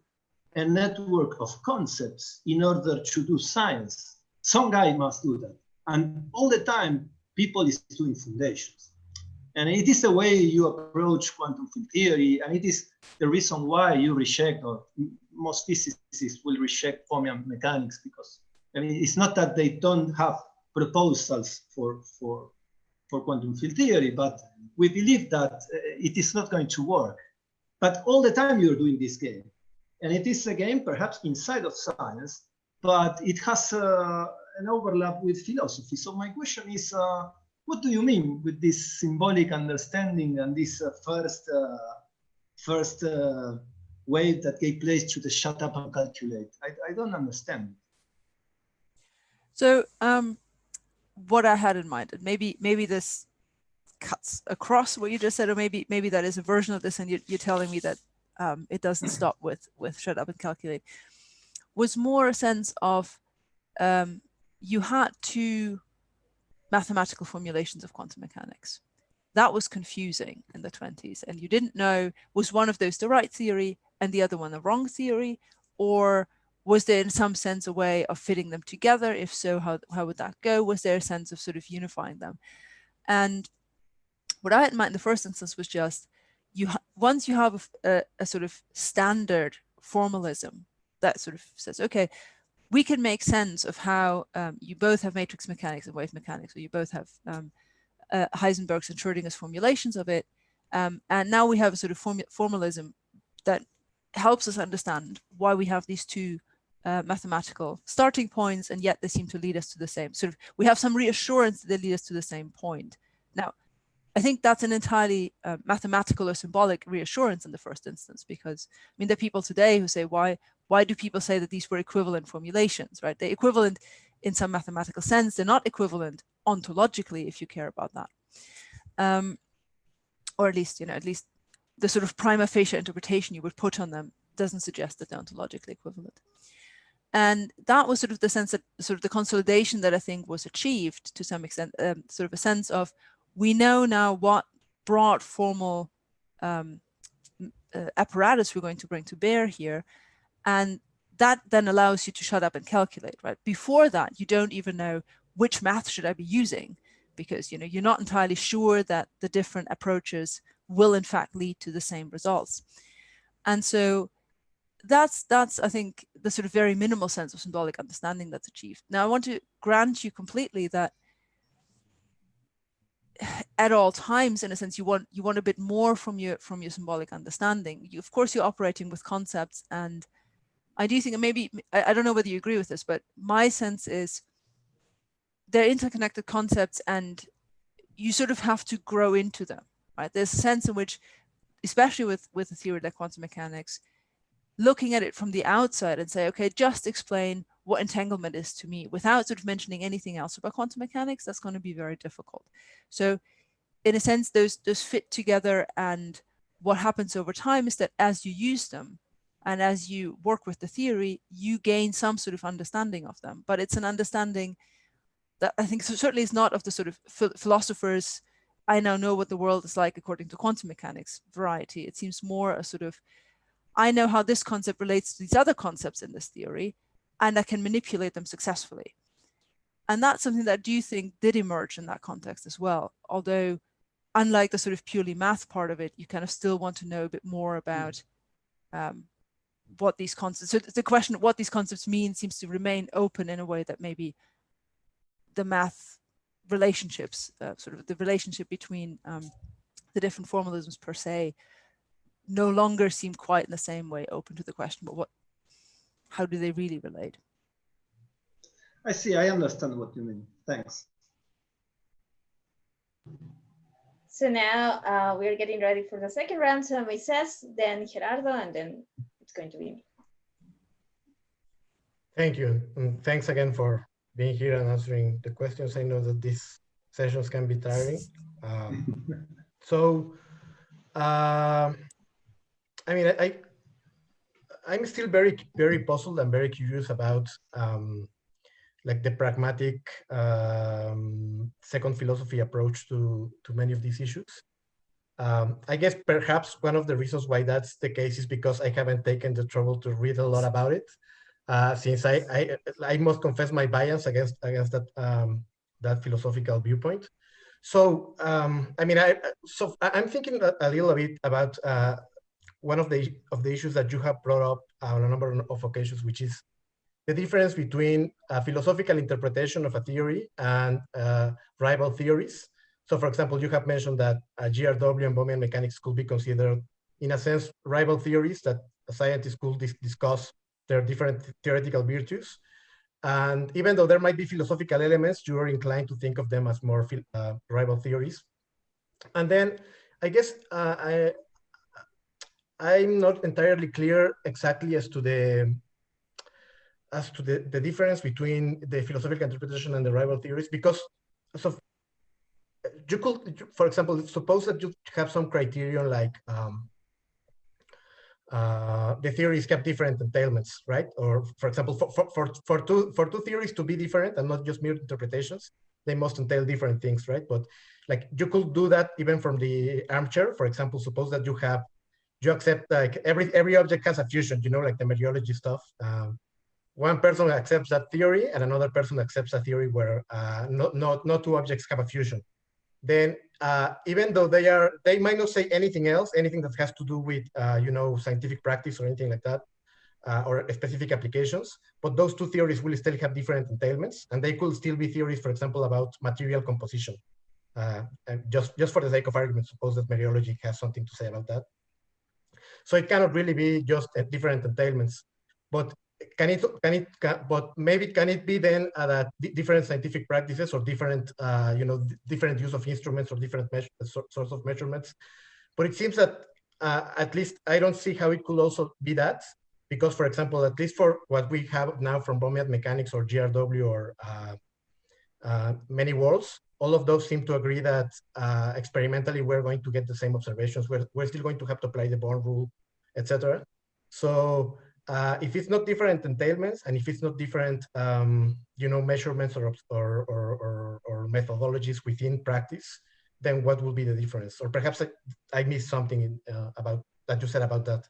a network of concepts in order to do science. Some guy must do that. And all the time, people is doing foundations. And it is the way you approach quantum field theory, and it is the reason why you reject, or most physicists will reject Pohmian mechanics, because I mean, it's not that they don't have proposals for quantum field theory, but we believe that it is not going to work. But all the time you're doing this game. And it is a game perhaps inside of science, but it has an overlap with philosophy. So my question is, what do you mean with this symbolic understanding and this first wave that gave place to the shut up and calculate? I don't understand. So what I had in mind, and maybe this cuts across what you just said, or maybe that is a version of this, and you're telling me that it doesn't stop with shut up and calculate, was more a sense of you had two mathematical formulations of quantum mechanics. That was confusing in the 20s, and you didn't know, was one of those the right theory and the other one the wrong theory, or was there in some sense a way of fitting them together? If so, how would that go? Was there a sense of sort of unifying them? And what I had in mind in the first instance was just, once you have a sort of standard formalism that sort of says, okay, we can make sense of how you both have matrix mechanics and wave mechanics, or you both have Heisenberg's and Schrödinger's formulations of it. And now we have a sort of formalism that helps us understand why we have these two mathematical starting points, and yet they seem to lead us to the same sort of, we have some reassurance that they lead us to the same point. Now, I think that's an entirely mathematical or symbolic reassurance in the first instance, because I mean, there are people today who say, why do people say that these were equivalent formulations, right? They're equivalent in some mathematical sense. They're not equivalent ontologically, if you care about that. Or at least the sort of prima facie interpretation you would put on them doesn't suggest that they're ontologically equivalent. And that was sort of the sense that sort of the consolidation that I think was achieved to some extent, sort of a sense of, we know now what broad formal apparatus we're going to bring to bear here. And that then allows you to shut up and calculate, right? Before that, you don't even know which math should I be using, because you're not entirely sure that the different approaches will in fact lead to the same results. And so that's I think the sort of very minimal sense of symbolic understanding that's achieved. Now I want to grant you completely that at all times, in a sense, you want a bit more from your symbolic understanding. Of course, you're operating with concepts, and I do think, and maybe I don't know whether you agree with this, but my sense is they're interconnected concepts, and you sort of have to grow into them, right? There's a sense in which, especially with a theory like quantum mechanics, looking at it from the outside and say, okay, just explain what entanglement is to me without sort of mentioning anything else about quantum mechanics, that's going to be very difficult. So in a sense, those fit together, and what happens over time is that as you use them and as you work with the theory, you gain some sort of understanding of them. But it's an understanding that I think certainly is not of the sort of philosophers, I now know what the world is like according to quantum mechanics variety. It seems more a sort of, I know how this concept relates to these other concepts in this theory, and I can manipulate them successfully. And that's something that I do think did emerge in that context as well. Although unlike the sort of purely math part of it, you kind of still want to know a bit more about what these concepts, so the question of what these concepts mean seems to remain open in a way that maybe the math relationships, sort of the relationship between the different formalisms per se, no longer seem quite in the same way open to the question, but how do they really relate? I see, I understand what you mean. Thanks. So now we're getting ready for the second round. So Moises, then Gerardo, and then it's going to be me. Thank you. And thanks again for being here and answering the questions. I know that these sessions can be tiring. I mean, I'm still very, very puzzled and very curious about like the pragmatic second philosophy approach to many of these issues. I guess perhaps one of the reasons why that's the case is because I haven't taken the trouble to read a lot about it. Since I must confess my bias against that that philosophical viewpoint. So I mean, I'm thinking a little bit about one of the issues that you have brought up on a number of occasions, which is the difference between a philosophical interpretation of a theory and rival theories. So, for example, you have mentioned that GRW and Bohmian mechanics could be considered, in a sense, rival theories that scientists could discuss their different theoretical virtues. And even though there might be philosophical elements, you are inclined to think of them as more rival theories. And then I guess I'm not entirely clear exactly as to the difference between the philosophical interpretation and the rival theories, because so you could, for example, suppose that you have some criterion like the theories have different entailments, right? Or for example, for two theories to be different and not just mere interpretations, they must entail different things, right? But like you could do that even from the armchair. For example, suppose that you accept like every object has a fusion, you know, like the meteorology stuff. One person accepts that theory and another person accepts a theory where no two objects have a fusion. Then even though they might not say anything else, anything that has to do with you know, scientific practice or anything like that, or specific applications, but those two theories will still have different entailments, and they could still be theories, for example, about material composition. And just for the sake of argument, suppose that meteorology has something to say about that. So it cannot really be just different entailments, but but maybe can it be then that different scientific practices or different you know, different use of instruments or different sorts of measurements? But it seems that at least I don't see how it could also be that, because for example, at least for what we have now from Bohmian mechanics or GRW or many worlds, all of those seem to agree that experimentally we're going to get the same observations. We're still going to have to apply the Born rule, etc. So if it's not different entailments and if it's not different, you know, measurements or methodologies within practice, then what will be the difference? Or perhaps I missed something about that you said about that.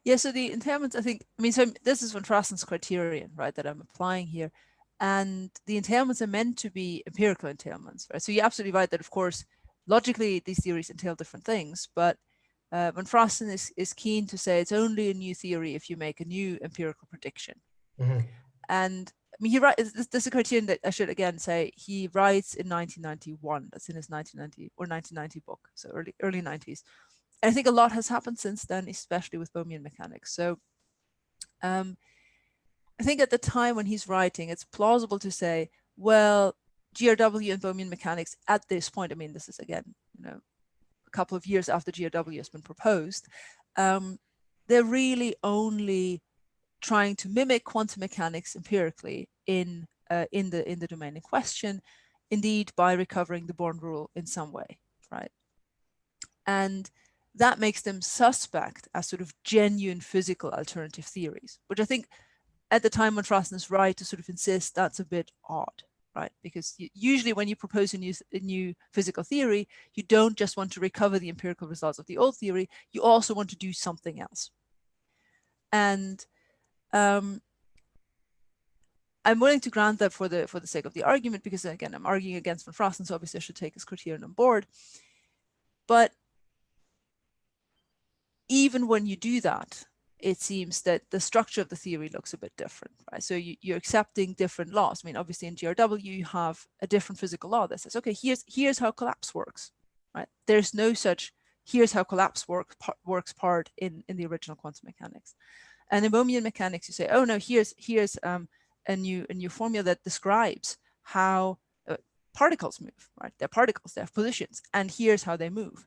Yeah, so the entailments, I think, I mean, so this is von Frassen's criterion, right, that I'm applying here. And the entailments are meant to be empirical entailments, right? So you're absolutely right that, of course, logically, these theories entail different things, but von Frassen is keen to say it's only a new theory if you make a new empirical prediction. Mm-hmm. And I mean, he writes, this is a criterion that I should again say, he writes in 1991, that's in his 1990 or 1990 book, so early 90s. And I think a lot has happened since then, especially with Bohmian mechanics. So I think at the time when he's writing, it's plausible to say, well, GRW and Bohmian mechanics at this point, I mean, this is again, you know, a couple of years after GRW has been proposed, they're really only trying to mimic quantum mechanics empirically in the domain in question, indeed by recovering the Born rule in some way, right? And that makes them suspect as sort of genuine physical alternative theories, which I think at the time when Frassen is right to sort of insist that's a bit odd, right? Because usually when you propose a new physical theory, you don't just want to recover the empirical results of the old theory, you also want to do something else. And I'm willing to grant that for the sake of the argument, because again, I'm arguing against von Frosten, so obviously I should take his criterion on board. But even when you do that, it seems that the structure of the theory looks a bit different, right? So you're accepting different laws. I mean, obviously in GRW, you have a different physical law that says, okay, here's how collapse works, right? There's no such, here's how collapse works part in the original quantum mechanics. And in Bohmian mechanics, you say, oh no, here's a new formula that describes how particles move, right? They're particles, they have positions, and here's how they move.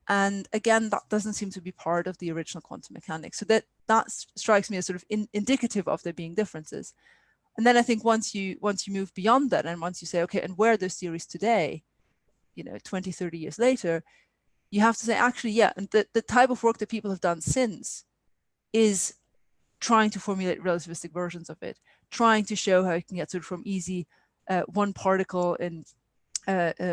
And again, that doesn't seem to be part of the original quantum mechanics. So that strikes me as sort of indicative of there being differences. And then I think once you move beyond that, and once you say, okay, and where are those theories today, 20, 30 years later, you have to say, actually, yeah, and the type of work that people have done since is trying to formulate relativistic versions of it, trying to show how you can get sort of from easy one particle in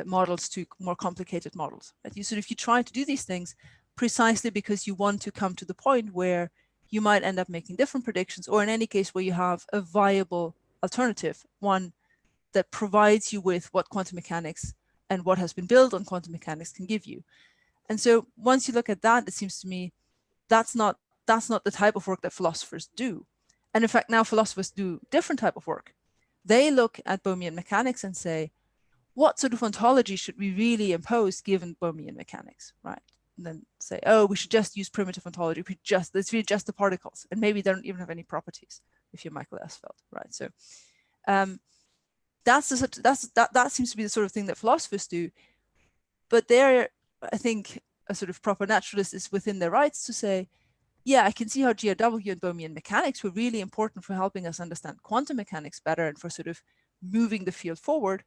models to more complicated models. Right? You try to do these things precisely because you want to come to the point where you might end up making different predictions, or in any case where you have a viable alternative, one that provides you with what quantum mechanics and what has been built on quantum mechanics can give you. And so once you look at that, it seems to me that's not the type of work that philosophers do. And in fact, now philosophers do different type of work. They look at Bohmian mechanics and say, what sort of ontology should we really impose given Bohmian mechanics, right? And then say, oh, we should just use primitive ontology. Let's read just the particles, and maybe they don't even have any properties if you're Michael Esfeld, right? So that seems to be the sort of thing that philosophers do. But there, I think a sort of proper naturalist is within their rights to say, yeah, I can see how GRW and Bohmian mechanics were really important for helping us understand quantum mechanics better and for sort of moving the field forward.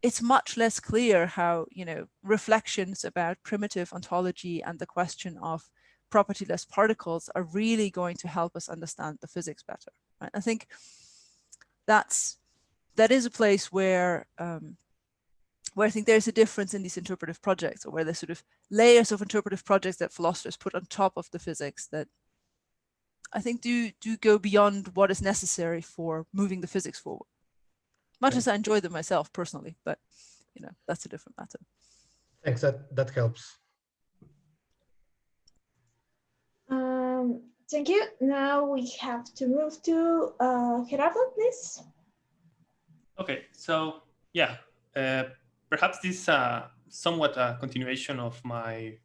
It's much less clear how, reflections about primitive ontology and the question of propertyless particles are really going to help us understand the physics better. Right? I think that is a place where I think there's a difference in these interpretive projects, or where there's sort of layers of interpretive projects that philosophers put on top of the physics that I think do go beyond what is necessary for moving the physics forward. Much as I enjoy them myself personally, but that's a different matter. Thanks, that helps. Thank you. Now we have to move to Gerardo, please. Okay, so yeah, perhaps this is somewhat a continuation of my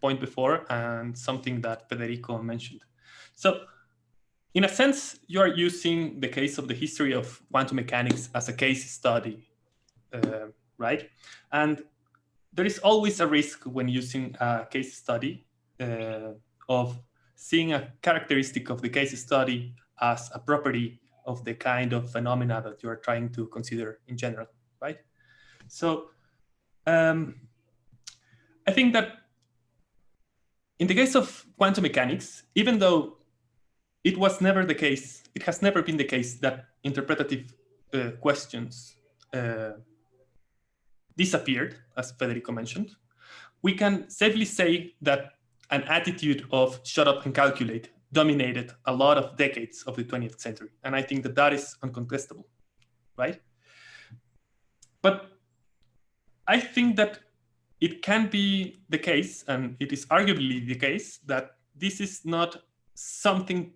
point before and something that Federico mentioned. So in a sense, you are using the case of the history of quantum mechanics as a case study, right? And there is always a risk when using a case study of seeing a characteristic of the case study as a property of the kind of phenomena that you are trying to consider in general, right? So I think that in the case of quantum mechanics, even though it was never the case, it has never been the case that interpretative questions disappeared, as Federico mentioned, we can safely say that an attitude of shut up and calculate dominated a lot of decades of the 20th century. And I think that that is uncontestable, right? But I think that it can be the case, and it is arguably the case, that this is not something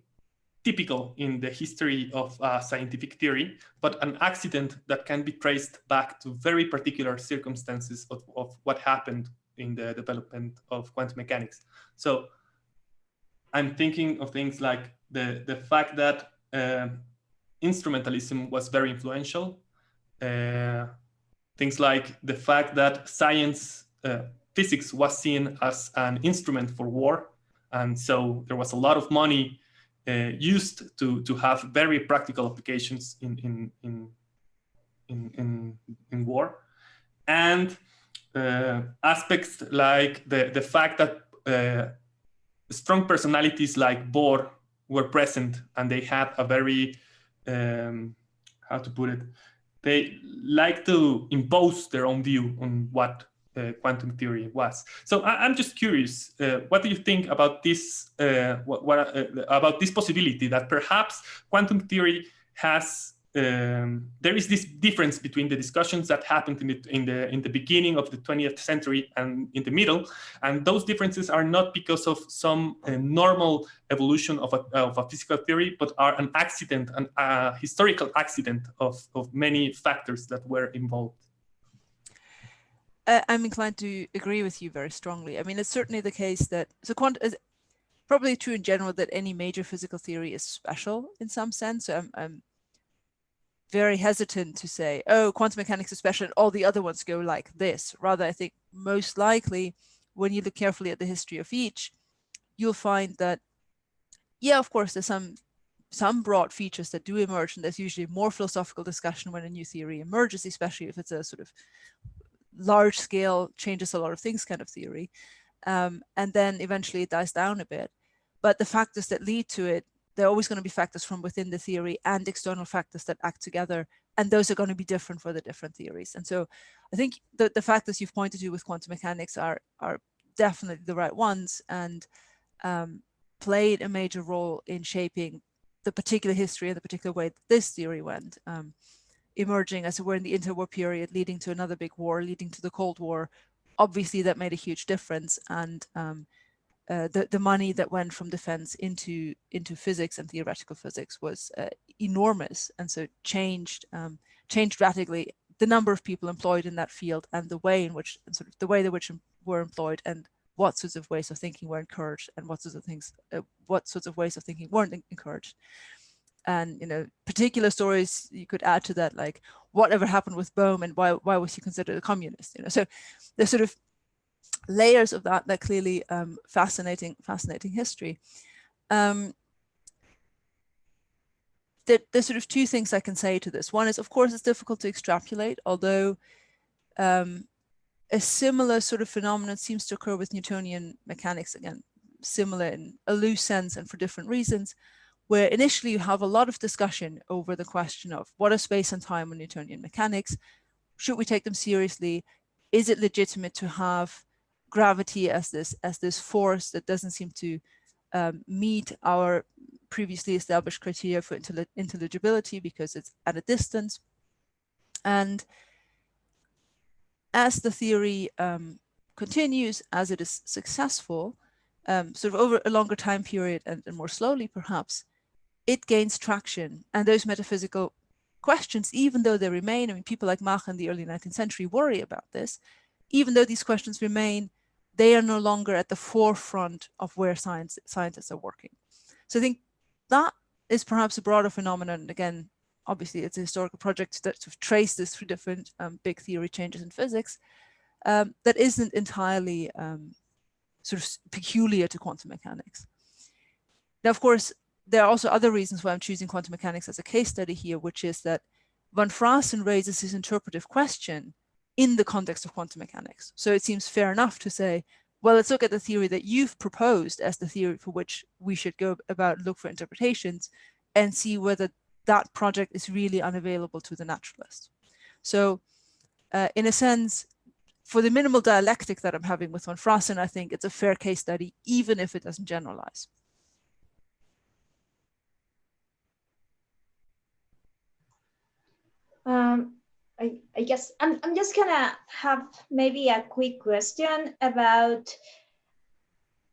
typical in the history of scientific theory, but an accident that can be traced back to very particular circumstances of what happened in the development of quantum mechanics. So I'm thinking of things like the fact that instrumentalism was very influential, things like the fact that science, physics was seen as an instrument for war, and so there was a lot of money used to have very practical applications in war, and aspects like the fact that strong personalities like Bohr were present, and they had a very how to put it, they like to impose their own view on what quantum theory was. So I'm just curious, what do you think about this? About this possibility that perhaps quantum theory has there is this difference between the discussions that happened in the beginning of the 20th century and in the middle, and those differences are not because of some normal evolution of a physical theory, but are an accident, a historical accident of many factors that were involved. I'm inclined to agree with you very strongly. I mean, it's certainly the case that probably true in general that any major physical theory is special in some sense. So I'm very hesitant to say, oh, quantum mechanics is special and all the other ones go like this. Rather, I think most likely when you look carefully at the history of each, you'll find that, yeah, of course, there's some broad features that do emerge, and there's usually more philosophical discussion when a new theory emerges, especially if it's a sort of large scale, changes a lot of things kind of theory. And then eventually it dies down a bit. But the factors that lead to it, there are always going to be factors from within the theory and external factors that act together. And those are going to be different for the different theories. And so I think the factors you've pointed to with quantum mechanics are definitely the right ones, and played a major role in shaping the particular history and the particular way that this theory went, emerging as it were in the interwar period, leading to another big war, leading to the Cold War. Obviously that made a huge difference, and the money that went from defense into physics and theoretical physics was enormous, and so changed radically the number of people employed in that field, and the way in which, and sort of the way in which were employed, and what sorts of ways of thinking were encouraged, and what sorts of ways of thinking weren't encouraged. And, you know, particular stories you could add to that, like whatever happened with Bohm and why was he considered a communist? You know, so there's sort of layers of that clearly fascinating history. There's sort of two things I can say to this. One is, of course, it's difficult to extrapolate, although a similar sort of phenomenon seems to occur with Newtonian mechanics, again, similar in a loose sense and for different reasons, where initially you have a lot of discussion over the question of what are space and time in Newtonian mechanics? Should we take them seriously? Is it legitimate to have gravity as this force that doesn't seem to meet our previously established criteria for intelligibility because it's at a distance? And as the theory continues, as it is successful, sort of over a longer time period and more slowly perhaps, it gains traction. And those metaphysical questions, even though they remain, I mean, people like Mach in the early 19th century worry about this, even though these questions remain, they are no longer at the forefront of where scientists are working. So I think that is perhaps a broader phenomenon. And again, obviously it's a historical project that sort of trace this through different big theory changes in physics that isn't entirely sort of peculiar to quantum mechanics. Now, of course, there are also other reasons why I'm choosing quantum mechanics as a case study here, which is that von Frassen raises his interpretive question in the context of quantum mechanics. So it seems fair enough to say, well, let's look at the theory that you've proposed as the theory for which we should go about and look for interpretations, and see whether that project is really unavailable to the naturalist. So in a sense, for the minimal dialectic that I'm having with von Frassen, I think it's a fair case study, even if it doesn't generalize. I guess I'm just gonna have maybe a quick question about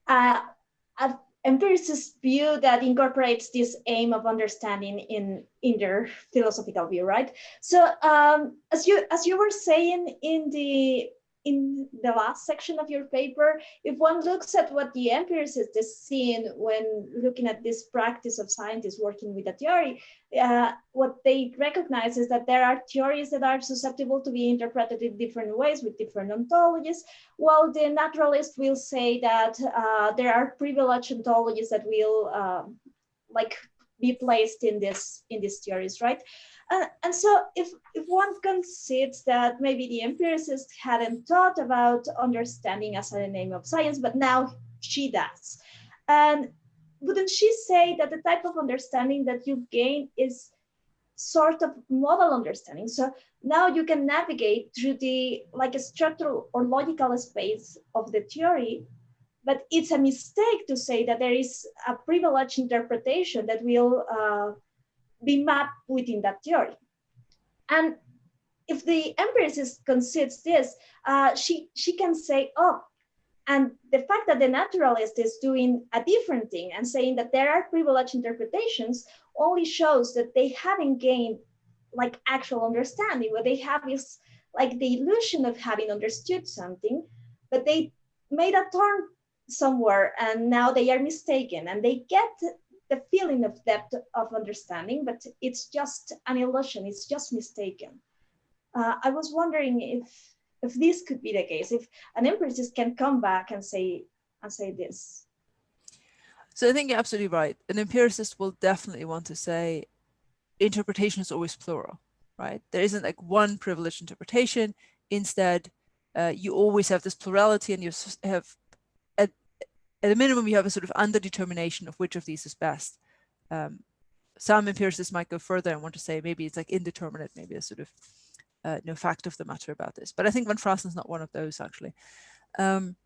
an empiricist view that incorporates this aim of understanding in their philosophical view, right? So as you were saying in the last section of your paper, if one looks at what the empiricist is seeing when looking at this practice of scientists working with a theory, what they recognize is that there are theories that are susceptible to be interpreted in different ways with different ontologies, while the naturalist will say that there are privileged ontologies that will be placed in these theories, right? And so if one concedes that maybe the empiricist hadn't thought about understanding as a name of science, but now she does, and wouldn't she say that the type of understanding that you gain is sort of model understanding? So now you can navigate through the a structural or logical space of the theory, but it's a mistake to say that there is a privileged interpretation that will be mapped within that theory. And if the empiricist concedes this, she can say, oh, and the fact that the naturalist is doing a different thing and saying that there are privileged interpretations only shows that they haven't gained like actual understanding. What they have is like the illusion of having understood something, but they made a turn somewhere and now they are mistaken and they get the feeling of depth of understanding, but it's just an illusion, it's just mistaken. I was wondering if this could be the case, if an empiricist can come back and say this. So I think you're absolutely right. An empiricist will definitely want to say interpretation is always plural, right? There isn't like one privileged interpretation. Instead, you always have this plurality, and you have at a minimum you have a sort of underdetermination of which of these is best. Some empiricists might go further and want to say maybe it's like indeterminate, maybe a sort of no fact of the matter about this. But I think Van Fraassen is not one of those actually. And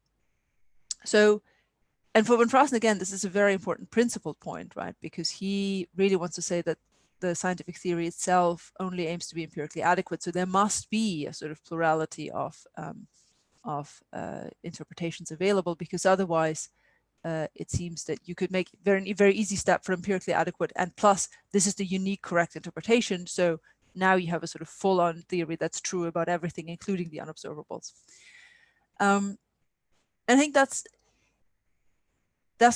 for Van Fraassen, again, this is a very important principled point, right? Because he really wants to say that the scientific theory itself only aims to be empirically adequate. So there must be a sort of plurality of interpretations available, because otherwise it seems that you could make very easy step for empirically adequate. And plus, this is the unique correct interpretation. So now you have a sort of full-on theory that's true about everything, including the unobservables. And I think that's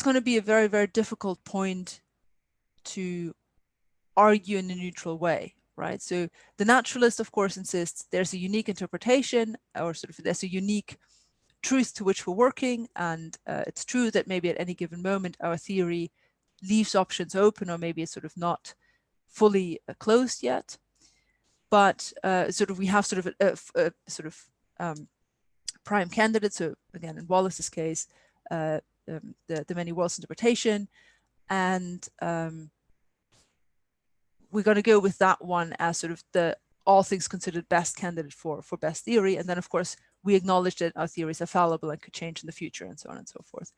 going to be a very, very difficult point to argue in a neutral way, right? So the naturalist, of course, insists there's a unique interpretation, or sort of there's a unique truth to which we're working, and it's true that maybe at any given moment our theory leaves options open, or maybe it's sort of not fully closed yet. But sort of we have sort of a sort of prime candidate. So again, in Wallace's case, the many worlds interpretation, and we're going to go with that one as sort of the all things considered best candidate for best theory. And then of course we acknowledge that our theories are fallible and could change in the future, and so on and so forth.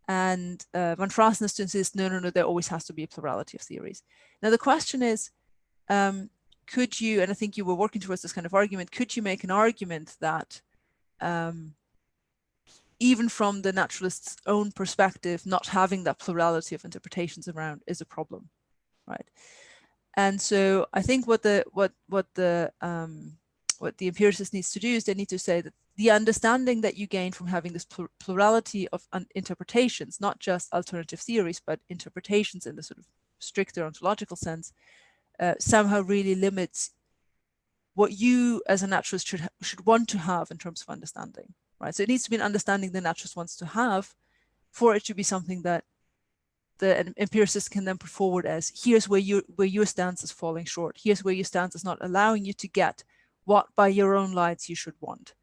And Van Fraassen insists, no, there always has to be a plurality of theories. Now the question is, could you, and I think you were working towards this kind of argument, could you make an argument that even from the naturalist's own perspective, not having that plurality of interpretations around is a problem, right? And so I think what the empiricist needs to do is they need to say that the understanding that you gain from having this plurality of interpretations, not just alternative theories, but interpretations in the sort of stricter ontological sense, somehow really limits what you as a naturalist should want to have in terms of understanding, right? So it needs to be an understanding the naturalist wants to have for it to be something that the empiricist can then put forward as, here's where your stance is falling short. Here's where your stance is not allowing you to get what by your own lights you should want.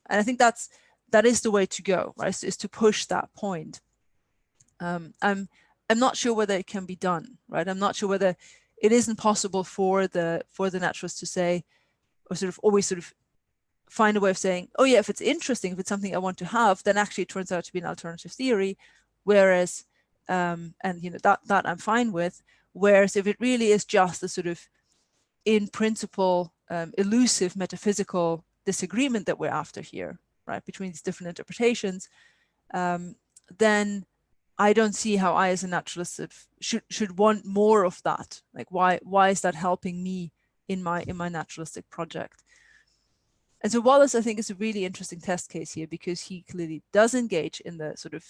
And I think that is the way to go, right? Is to push that point. I'm not sure whether it can be done, right? I'm not sure whether it isn't possible for the naturalist to say, or sort of always sort of find a way of saying, oh yeah, if it's interesting, if it's something I want to have, then actually it turns out to be an alternative theory. Whereas, and you know, that I'm fine with. Whereas if it really is just a sort of in principle elusive metaphysical disagreement that we're after here, right, between these different interpretations, then I don't see how I as a naturalist should want more of that. Like why is that helping me in my naturalistic project? And so Wallace, I think, is a really interesting test case here, because he clearly does engage in the sort of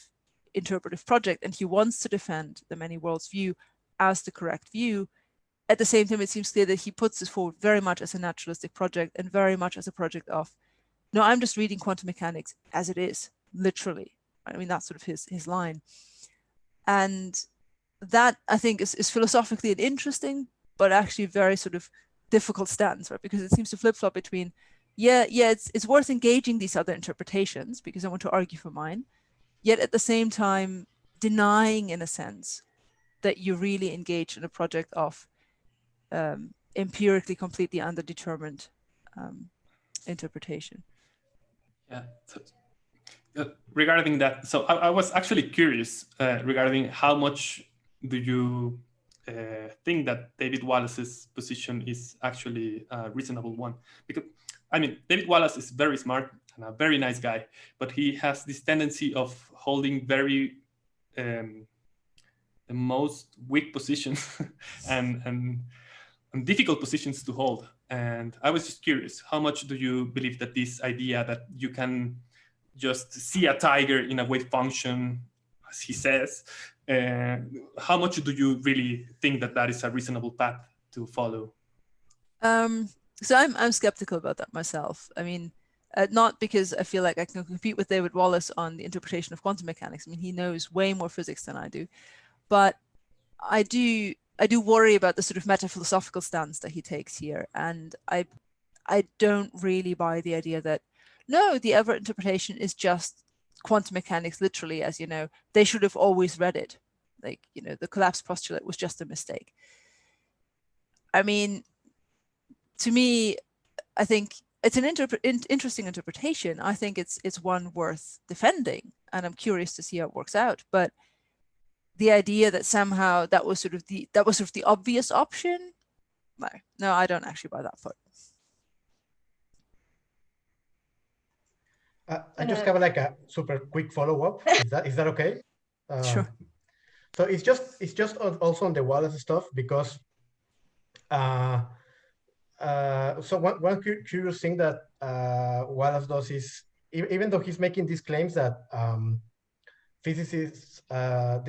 interpretive project, and he wants to defend the many worlds view as the correct view. At the same time, it seems clear that he puts this forward very much as a naturalistic project, and very much as a project of, no, I'm just reading quantum mechanics as it is, literally. I mean, that's sort of his line. And that, I think, is philosophically an interesting, but actually very sort of difficult stance, right? Because it seems to flip-flop between, yeah, it's worth engaging these other interpretations because I want to argue for mine, yet at the same time denying, in a sense, that you really engage in a project of empirically completely underdetermined interpretation. Yeah. So, regarding that, so I was actually curious regarding how much do you think that David Wallace's position is actually a reasonable one. Because, I mean, David Wallace is very smart and a very nice guy, but he has this tendency of holding very the most weak positions and difficult positions to hold. And I was just curious, how much do you believe that this idea that you can just see a tiger in a wave function, as he says, how much do you really think that that is a reasonable path to follow? So I'm skeptical about that myself. I mean, not because I feel like I can compete with David Wallace on the interpretation of quantum mechanics. I mean, he knows way more physics than I do, but I do worry about the sort of metaphilosophical stance that he takes here, and I don't really buy the idea that no, the Everett interpretation is just quantum mechanics literally, as you know, they should have always read it. Like, you know, the collapse postulate was just a mistake. I mean, to me, I think it's an interesting interpretation. I think it's one worth defending, and I'm curious to see how it works out. But the idea that somehow that was sort of the obvious option, no, I don't actually buy that foot. I just have like a super quick follow-up. Is that okay? Sure. So it's just also on the Wallace stuff, because so one curious thing that Wallace does is, even though he's making these claims that physicists,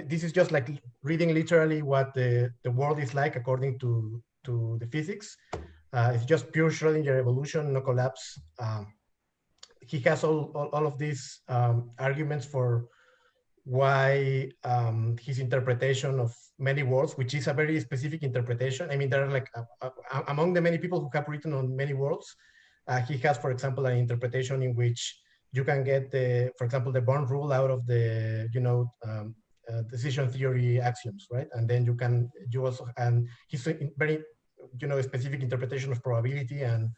this is just like reading literally what the world is like according to the physics. It's just pure Schrödinger evolution, no collapse. He has all of these arguments for why his interpretation of many worlds, which is a very specific interpretation. I mean, there are like, among the many people who have written on many worlds, he has, for example, an interpretation in which you can get for example, the Born rule out of the, decision theory axioms, right? And then he's very, specific interpretation of probability, and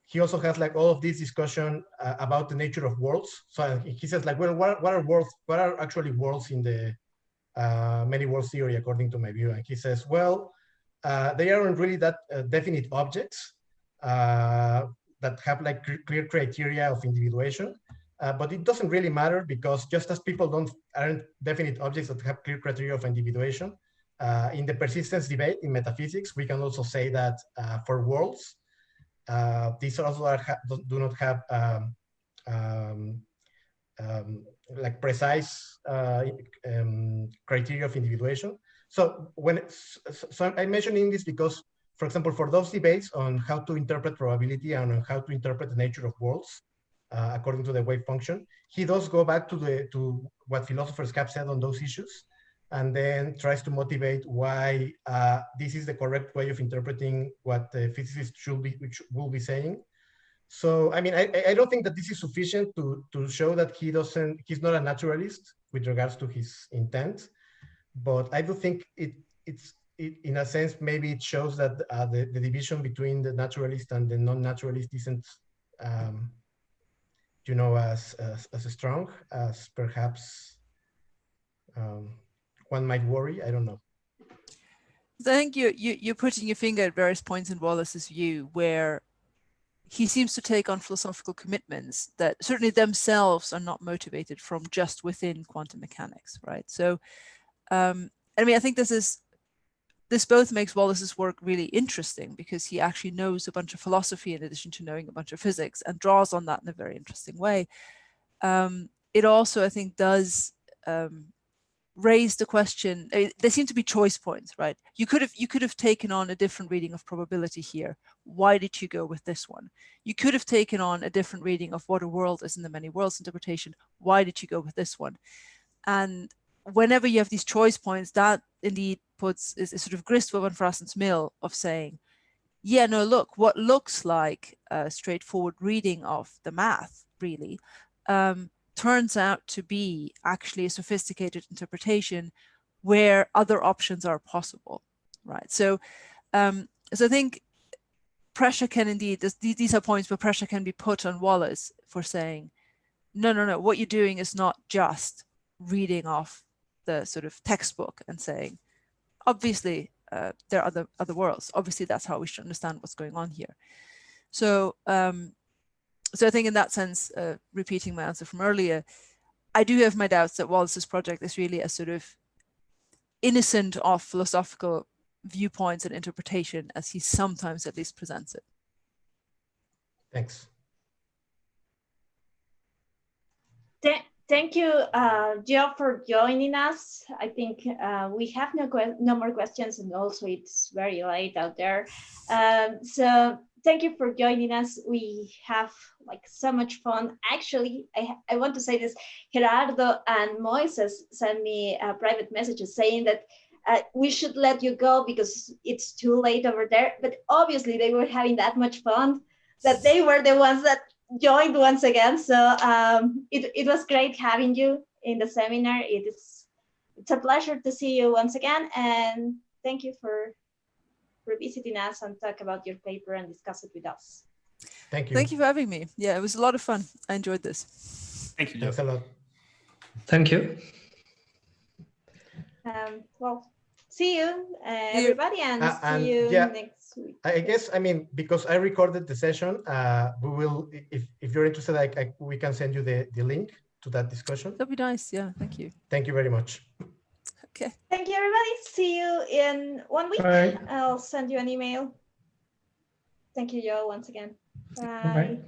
he also has like all of this discussion about the nature of worlds. So he says like, well, what are worlds? What are actually worlds in the many worlds theory according to my view? And he says, well, they aren't really that definite objects that have like clear criteria of individuation. But it doesn't really matter, because just as people aren't definite objects that have clear criteria of individuation, in the persistence debate in metaphysics, we can also say that for worlds, these also do not have like precise criteria of individuation. So I'm mentioning this because, for example, for those debates on how to interpret probability and on how to interpret the nature of worlds according to the wave function, he does go back to what philosophers have said on those issues, and then tries to motivate why this is the correct way of interpreting what the physicists will be saying. So, I mean, I don't think that this is sufficient to show that he's not a naturalist with regards to his intent, but I do think it's in a sense, maybe it shows that the division between the naturalist and the non-naturalist isn't, as strong as perhaps one might worry. I don't know. I think you're putting your finger at various points in Wallace's view where he seems to take on philosophical commitments that certainly themselves are not motivated from just within quantum mechanics, right? So, I mean, I think this both makes Wallace's work really interesting, because he actually knows a bunch of philosophy in addition to knowing a bunch of physics, and draws on that in a very interesting way. It also, I think, does raise the question. There seem to be choice points, right? You could have taken on a different reading of probability here. Why did you go with this one? You could have taken on a different reading of what a world is in the many worlds interpretation. Why did you go with this one? And whenever you have these choice points, that indeed is sort of grist for Van Frassen's mill of saying, yeah, no, look, what looks like a straightforward reading of the math really turns out to be actually a sophisticated interpretation where other options are possible, right? So, so I think pressure can indeed, these are points where pressure can be put on Wallace for saying, no, what you're doing is not just reading off the sort of textbook and saying, obviously, there are other worlds. Obviously, that's how we should understand what's going on here. So, so I think in that sense, repeating my answer from earlier, I do have my doubts that Wallace's project is really a sort of innocent of philosophical viewpoints and interpretation, as he sometimes at least presents it. Thanks. Thank you, Joe, for joining us. I think we have no more questions, and also it's very late out there. So thank you for joining us. We have like so much fun. Actually, I want to say this. Gerardo and Moises sent me private messages saying that we should let you go because it's too late over there. But obviously they were having that much fun that they were the ones that joined once again. So it was great having you in the seminar. It's a pleasure to see you once again, and thank you for visiting us and talk about your paper and discuss it with us. Thank you. Thank you for having me. Yeah, it was a lot of fun. I enjoyed this. Thank you. Thanks a lot. Thank you. Well, see you, everybody, and see you next week. I guess, I mean, because I recorded the session, we will, if you're interested, we can send you the link to that discussion. That'd be nice. Yeah, thank you. Thank you very much. Okay. Thank you, everybody. See you in 1 week. Bye. I'll send you an email. Thank you, Joe, once again. Bye. Bye.